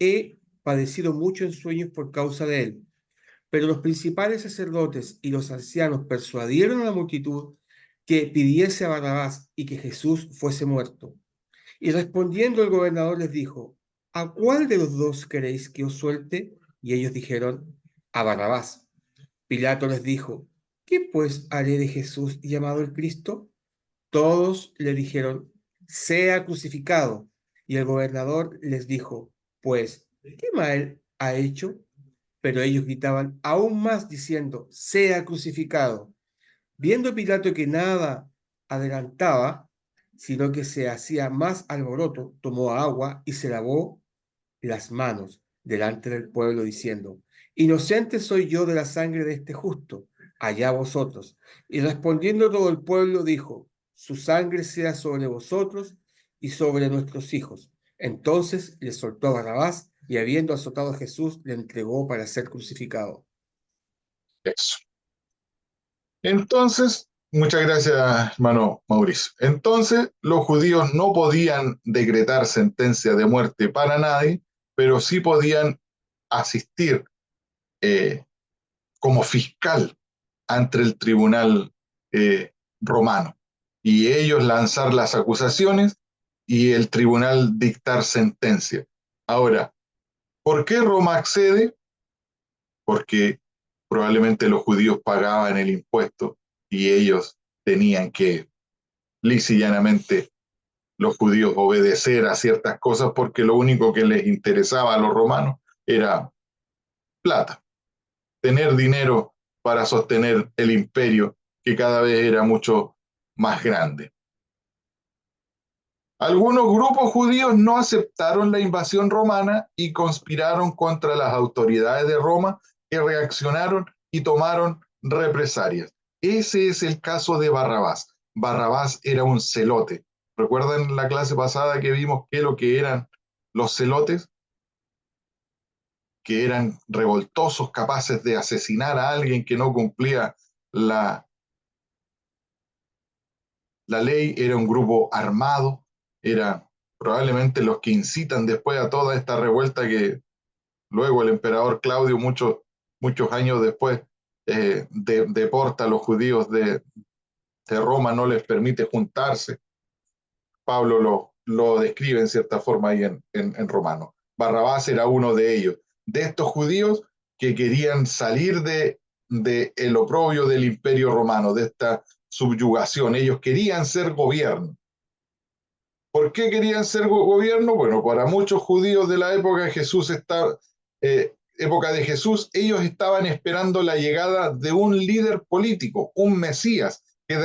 he padecido mucho en sueños por causa de él. Pero los principales sacerdotes y los ancianos persuadieron a la multitud que pidiese a Barrabás y que Jesús fuese muerto. Y respondiendo el gobernador les dijo: ¿a cuál de los dos queréis que os suelte? Y ellos dijeron: a Barrabás. Pilato les dijo: ¿qué pues haré de Jesús llamado el Cristo? Todos le dijeron: sea crucificado. Y el gobernador les dijo: pues, ¿qué mal ha hecho? Pero ellos gritaban aún más diciendo: sea crucificado. Viendo Pilato que nada adelantaba, sino que se hacía más alboroto, tomó agua y se lavó las manos delante del pueblo, diciendo: inocente soy yo de la sangre de este justo, allá vosotros. Y respondiendo todo el pueblo, dijo: su sangre sea sobre vosotros y sobre nuestros hijos. Entonces le soltó a Barrabás, y habiendo azotado a Jesús, le entregó para ser crucificado. Eso. Entonces, muchas gracias, hermano Mauricio. Entonces, los judíos no podían decretar sentencia de muerte para nadie, pero sí podían asistir eh, como fiscal ante el tribunal romano y ellos lanzar las acusaciones y el tribunal dictar sentencia. Ahora, ¿por qué Roma accede? Porque probablemente los judíos pagaban el impuesto y ellos tenían que, lisa y llanamente, los judíos obedecer a ciertas cosas porque lo único que les interesaba a los romanos era plata, tener dinero para sostener el imperio que cada vez era mucho más grande. Algunos grupos judíos no aceptaron la invasión romana y conspiraron contra las autoridades de Roma, que reaccionaron y tomaron represalias. Ese es el caso de Barrabás. Barrabás era un celote. ¿Recuerdan la clase pasada que vimos qué lo que eran los celotes? Que eran revoltosos, capaces de asesinar a alguien que no cumplía la, la ley. Era un grupo armado, era probablemente los que incitan después a toda esta revuelta que luego el emperador Claudio, muchos años después, deporta a los judíos de Roma, no les permite juntarse. Pablo lo describe en cierta forma ahí en Romano. Barrabás era uno de ellos, de estos judíos que querían salir de el oprobio del imperio romano, de esta subyugación. Ellos querían ser gobierno. ¿Por qué querían ser gobierno? Bueno, para muchos judíos de la época de Jesús, ellos estaban esperando la llegada de un líder político, un Mesías, que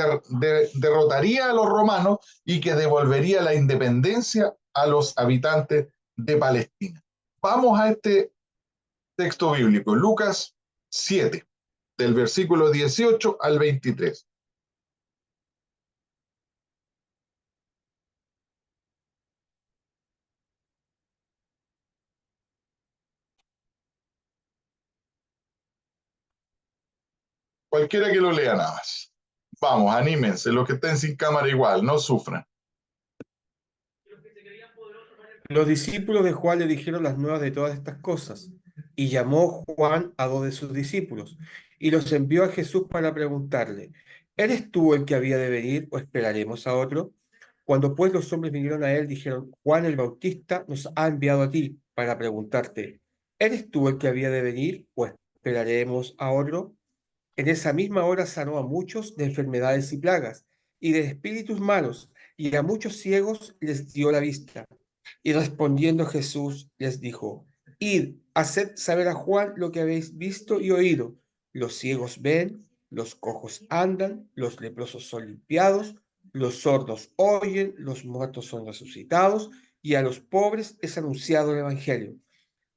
derrotaría a los romanos y que devolvería la independencia a los habitantes de Palestina. Vamos a este texto bíblico, Lucas 7, del versículo 18 al 23. Cualquiera que lo lea nada más. Vamos, anímense, los que estén sin cámara igual, no sufran. Los discípulos de Juan le dijeron las nuevas de todas estas cosas, y llamó Juan a 2 de sus discípulos, y los envió a Jesús para preguntarle: ¿eres tú el que había de venir o esperaremos a otro? Cuando pues los hombres vinieron a él, dijeron: Juan el Bautista nos ha enviado a ti para preguntarte: ¿eres tú el que había de venir o esperaremos a otro? En esa misma hora sanó a muchos de enfermedades y plagas, y de espíritus malos, y a muchos ciegos les dio la vista. Y respondiendo Jesús les dijo: id, haced saber a Juan lo que habéis visto y oído. Los ciegos ven, los cojos andan, los leprosos son limpiados, los sordos oyen, los muertos son resucitados, y a los pobres es anunciado el Evangelio.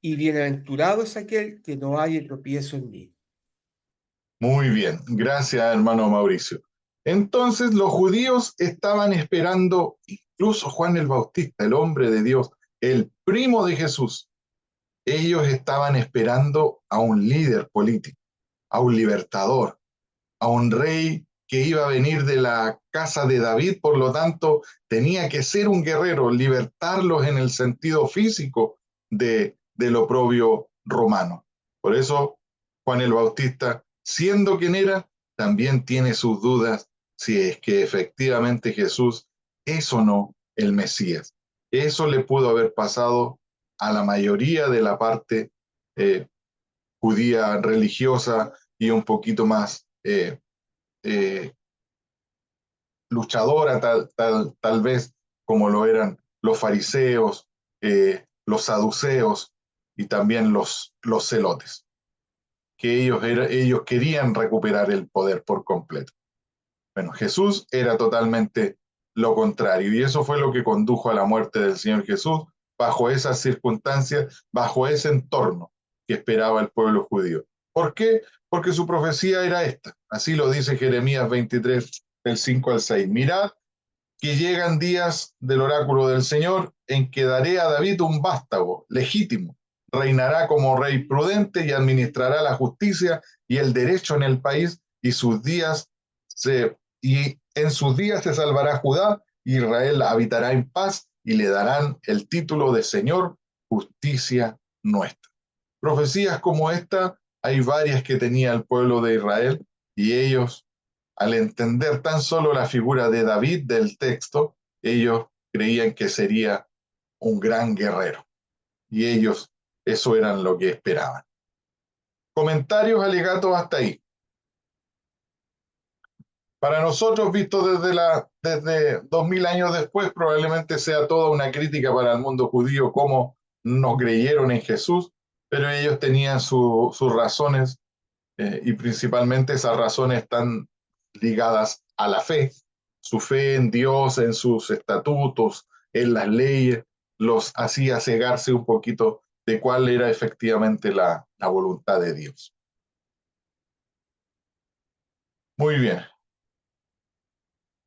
Y bienaventurado es aquel que no haya tropiezo en mí. Muy bien, gracias hermano Mauricio. Entonces los judíos estaban esperando, incluso Juan el Bautista, el hombre de Dios, el primo de Jesús, ellos estaban esperando a un líder político, a un libertador, a un rey que iba a venir de la casa de David, por lo tanto tenía que ser un guerrero, libertarlos en el sentido físico del oprobio romano. Por eso Juan el Bautista, siendo quien era, también tiene sus dudas si es que efectivamente Jesús es o no el Mesías. Eso le pudo haber pasado a la mayoría de la parte judía religiosa y un poquito más eh, luchadora, tal vez como lo eran los fariseos, los saduceos y también los celotes, que ellos querían recuperar el poder por completo. Bueno, Jesús era totalmente lo contrario, y eso fue lo que condujo a la muerte del Señor Jesús, bajo esas circunstancias, bajo ese entorno que esperaba el pueblo judío. ¿Por qué? Porque su profecía era esta. Así lo dice Jeremías 23, del 5 al 6. Mirad que llegan días del oráculo del Señor en que daré a David un vástago legítimo. Reinará como rey prudente y administrará la justicia y el derecho en el país, y en sus días se salvará Judá, Israel habitará en paz y le darán el título de Señor, justicia nuestra. Profecías como esta hay varias que tenía el pueblo de Israel, y ellos, al entender tan solo la figura de David del texto, ellos creían que sería un gran guerrero, y ellos eso eran lo que esperaban. Comentarios, alegatos hasta ahí. Para nosotros, visto desde 2000 años después, probablemente sea toda una crítica para el mundo judío cómo no creyeron en Jesús, pero ellos tenían sus razones, y principalmente esas razones están ligadas a la fe. Su fe en Dios, en sus estatutos, en las leyes, los hacía cegarse un poquito de cuál era efectivamente la voluntad de Dios. Muy bien.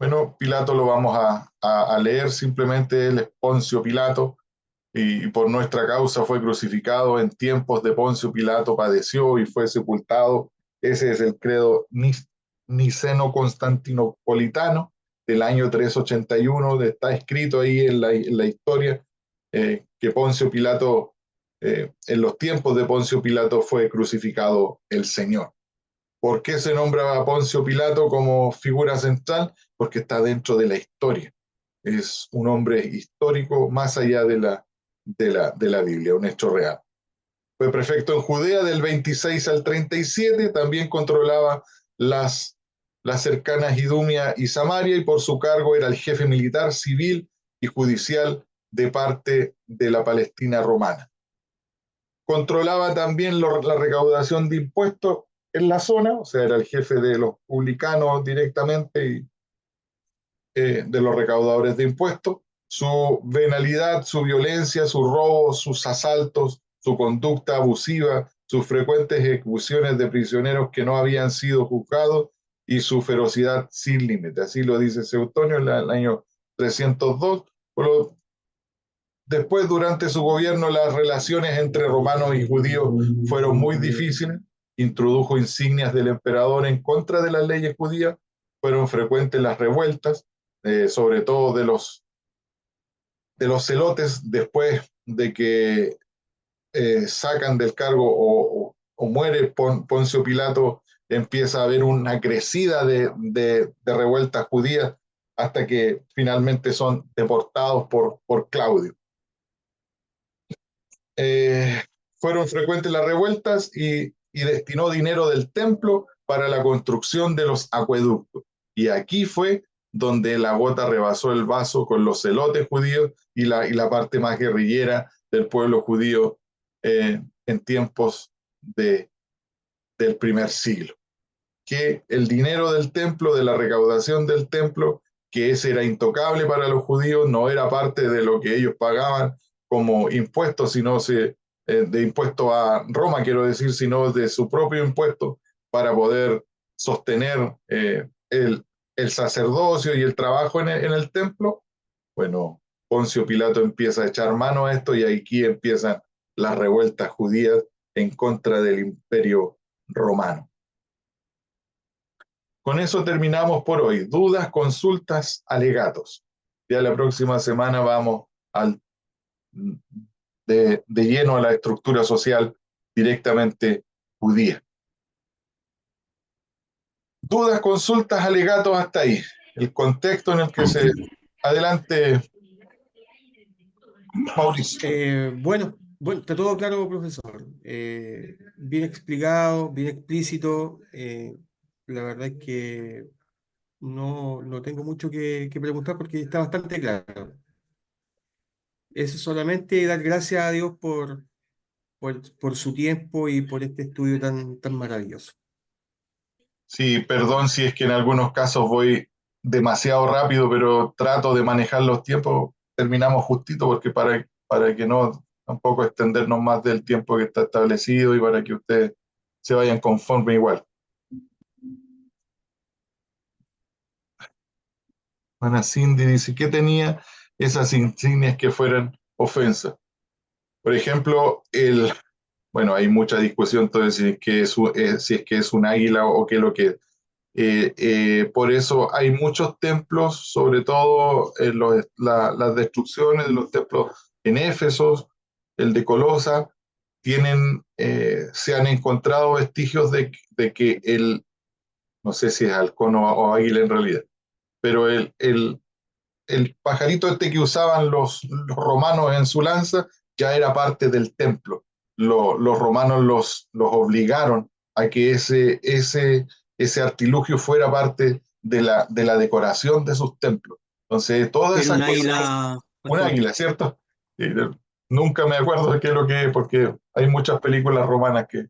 Bueno, Pilato lo vamos a leer, simplemente él es Poncio Pilato, y por nuestra causa fue crucificado. En tiempos de Poncio Pilato padeció y fue sepultado. Ese es el credo niceno-constantinopolitano del año 381. Está escrito ahí en la historia que Poncio Pilato, en los tiempos de Poncio Pilato fue crucificado el Señor. ¿Por qué se nombra a Poncio Pilato como figura central? Porque está dentro de la historia. Es un hombre histórico más allá de la Biblia, un hecho real. Fue prefecto en Judea del 26 al 37, también controlaba las cercanas Idumea y Samaria, y por su cargo era el jefe militar, civil y judicial de parte de la Palestina romana. Controlaba también la recaudación de impuestos en la zona, o sea, era el jefe de los publicanos directamente y de los recaudadores de impuestos. Su venalidad, su violencia, sus robos, sus asaltos, su conducta abusiva, sus frecuentes ejecuciones de prisioneros que no habían sido juzgados y su ferocidad sin límite. Así lo dice Suetonio en el año 302. Después, durante su gobierno, las relaciones entre romanos y judíos fueron muy difíciles. Introdujo insignias del emperador en contra de las leyes judías. Fueron frecuentes las revueltas, sobre todo de los celotes, después de que sacan del cargo o muere Poncio Pilato. Empieza a haber una crecida de revueltas judías hasta que finalmente son deportados por Claudio. Fueron frecuentes las revueltas y destinó dinero del templo para la construcción de los acueductos. Y aquí fue donde la gota rebasó el vaso con los celotes judíos y la parte más guerrillera del pueblo judío en tiempos del primer siglo. Que el dinero del templo, de la recaudación del templo, que ese era intocable para los judíos, no era parte de lo que ellos pagaban como impuestos, sino de impuesto a Roma, quiero decir, sino de su propio impuesto. para poder sostener el sacerdocio y el trabajo en el templo. Bueno, Poncio Pilato empieza a echar mano a esto y aquí empiezan las revueltas judías en contra del imperio romano. Con eso terminamos por hoy. Dudas, consultas, alegatos. Ya la próxima semana vamos de lleno a la estructura social directamente judía. Dudas, consultas, alegatos hasta ahí. El contexto en el que se... Adelante, Mauricio. Bueno, está todo claro, profesor. Bien explicado, bien explícito. La verdad es que no tengo mucho que preguntar porque está bastante claro. Eso solamente dar gracias a Dios por su tiempo y por este estudio tan maravilloso. Sí, perdón si es que en algunos casos voy demasiado rápido, pero trato de manejar los tiempos. Terminamos justito porque para que no tampoco extendernos más del tiempo que está establecido y para que ustedes se vayan conforme igual. Ana Cindy dice, ¿qué tenía esas insignias que fueran ofensas? Por ejemplo, bueno, hay mucha discusión entonces si es que es un águila o qué es lo que es. Por eso hay muchos templos, sobre todo las destrucciones de los templos en Éfeso, el de Colosa, se han encontrado vestigios de que no sé si es halcón o águila en realidad, pero el pajarito este que usaban los romanos en su lanza ya era parte del templo. Los romanos los obligaron a que ese artilugio fuera parte de la decoración de sus templos. Entonces, toda Era esa un cosa, águila, un pastor. águila, ¿cierto? Nunca me acuerdo de qué es lo que es, porque hay muchas películas romanas que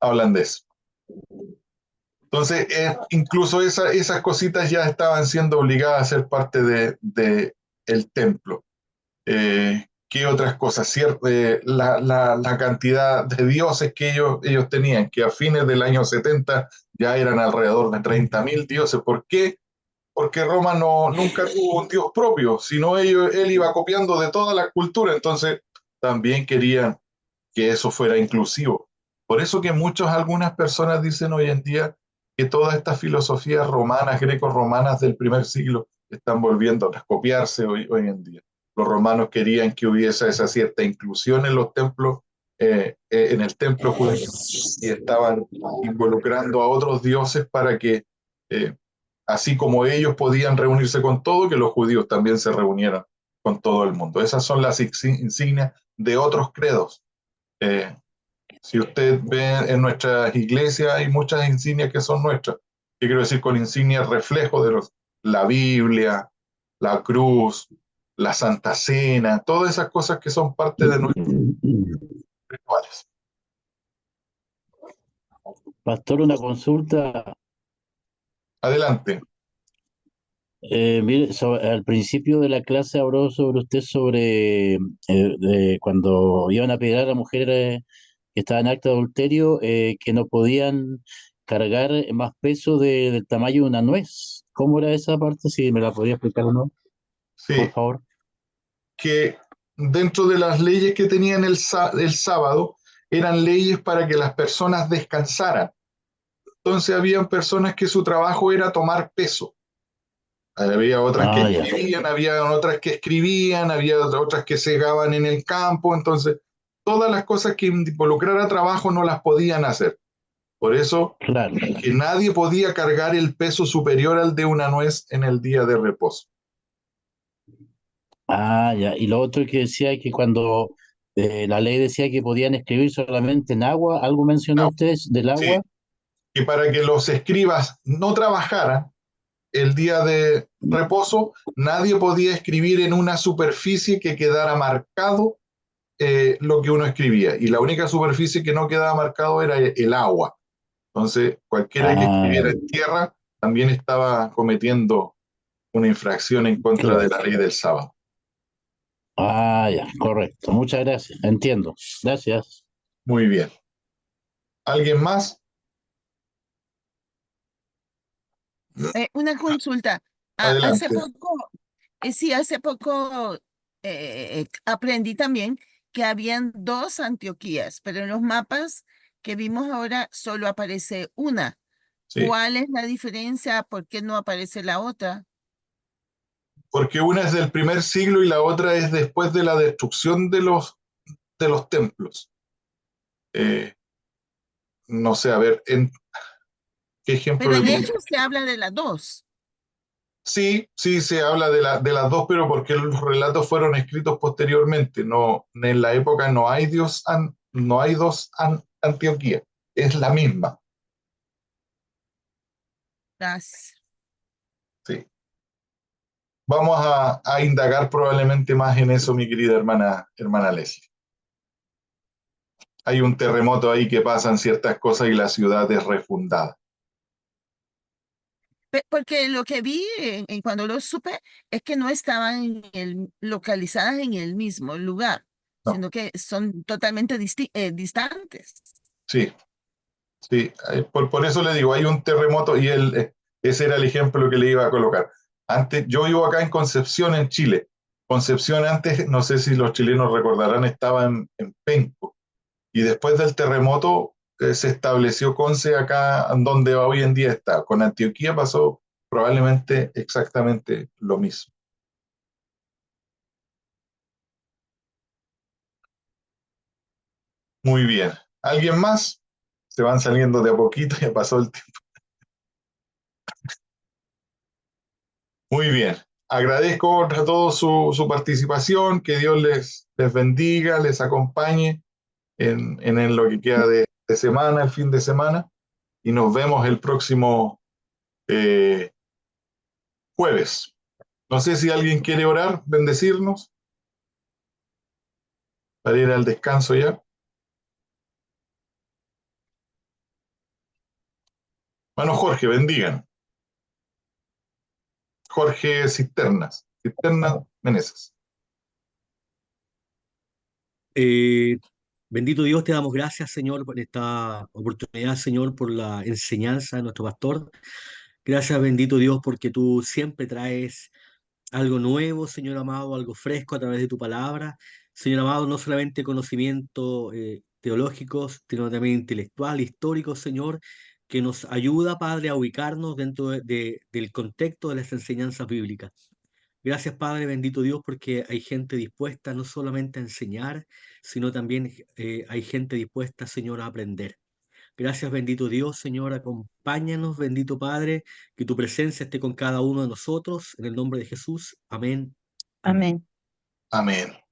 hablan de eso. Entonces, incluso esas cositas ya estaban siendo obligadas a ser parte de el templo. ¿Qué otras cosas? La cantidad de dioses que ellos tenían, que a fines del año 70 ya eran alrededor de 30.000 dioses. ¿Por qué? Porque Roma nunca tuvo un dios propio, sino él iba copiando de toda la cultura, entonces también querían que eso fuera inclusivo. Por eso que algunas personas dicen hoy en día que todas estas filosofías romanas, greco-romanas del primer siglo, están volviendo a copiarse hoy en día. Los romanos querían que hubiese esa cierta inclusión en los templos, en el templo judío, y estaban involucrando a otros dioses para que, así como ellos podían reunirse con todo, que los judíos también se reunieran con todo el mundo. Esas son las insignias de otros credos. Si usted ve en nuestras iglesias, hay muchas insignias que son nuestras. ¿Qué quiero decir con insignias? Reflejo de la Biblia, la cruz, la Santa Cena, todas esas cosas que son parte de nuestros rituales. Pastor, una consulta. Adelante. Mire, al principio de la clase habló sobre usted sobre cuando iban a pedir a las mujeres que estaban en acto de adulterio, que no podían cargar más peso del tamaño de una nuez. ¿Cómo era esa parte? Si me la podría explicar o no, Sí, por favor. que dentro de las leyes que tenían el sábado, eran leyes para que las personas descansaran. Entonces habían personas que su trabajo era tomar peso. Había otras que Ya. escribían, había otras que escribían, había otras que segaban en el campo, entonces todas las cosas que involucrara trabajo no las podían hacer. Por eso Claro. que nadie podía cargar el peso superior al de una nuez en el día de reposo. Ya. Y lo otro que decía que cuando la ley decía que podían escribir solamente en agua, ¿algo mencionó No, usted del sí, agua? que para que los escribas no trabajaran el día de reposo, nadie podía escribir en una superficie que quedara marcado lo que uno escribía. Y la única superficie que no quedaba marcado era el agua. Entonces, cualquiera que escribiera en tierra también estaba cometiendo una infracción en contra de Claro. la ley del sábado. Ya, correcto. Muchas gracias. Entiendo. Gracias. Muy bien. ¿Alguien más? Una consulta. Hace Adelante. poco, sí, hace poco aprendí también que habían dos Antioquías, pero en los mapas que vimos ahora solo aparece una. Sí, ¿Cuál es la diferencia? ¿Por qué no aparece la otra? porque una es del primer siglo y la otra es después de la destrucción de los templos. Eh, no sé, a ver, ¿qué ejemplo Pero le en pongo? Hechos se habla de las dos. Sí, sí, se habla de las dos, pero porque los relatos fueron escritos posteriormente. No, en la época no hay no hay dos Antioquía, es la misma. Las, Sí. Vamos a indagar probablemente más en eso, mi querida hermana Leslie. Hay un terremoto ahí que pasan ciertas cosas y la ciudad es refundada. Porque lo que vi cuando lo supe es que no estaban localizadas en el mismo lugar, No, sino que son totalmente distantes. sí, sí. Por eso le digo, hay un terremoto y ese era el ejemplo que le iba a colocar. Antes, yo vivo acá en Concepción, en Chile. Concepción antes, no sé si los chilenos recordarán, estaba en Penco. Y después del terremoto se estableció Conce acá donde hoy en día está. Con Antioquía pasó probablemente exactamente lo mismo. Muy bien. ¿Alguien más? Se van saliendo de a poquito, ya pasó el tiempo. Muy bien. Agradezco a todos su participación, que Dios les bendiga, les acompañe en lo que queda de semana, el fin de semana, y nos vemos el próximo eh, jueves. No sé si alguien quiere orar, bendecirnos, para ir al descanso ya. Bueno, Jorge, bendigan. Jorge Cisterna Meneses. Eh, Bendito Dios, te damos gracias, Señor, por esta oportunidad, Señor, por la enseñanza de nuestro pastor. Gracias, bendito Dios, porque tú siempre traes algo nuevo, Señor amado, algo fresco a través de tu palabra. Señor amado, no solamente conocimiento teológico, sino también intelectual, histórico, Señor, que nos ayuda, Padre, a ubicarnos dentro del contexto de las enseñanzas bíblicas. Gracias, Padre, bendito Dios, porque hay gente dispuesta no solamente a enseñar, sino también hay gente dispuesta, Señor, a aprender. Gracias, bendito Dios, Señor, acompáñanos, bendito Padre, que tu presencia esté con cada uno de nosotros, en el nombre de Jesús. Amén. Amén. Amén. Amén.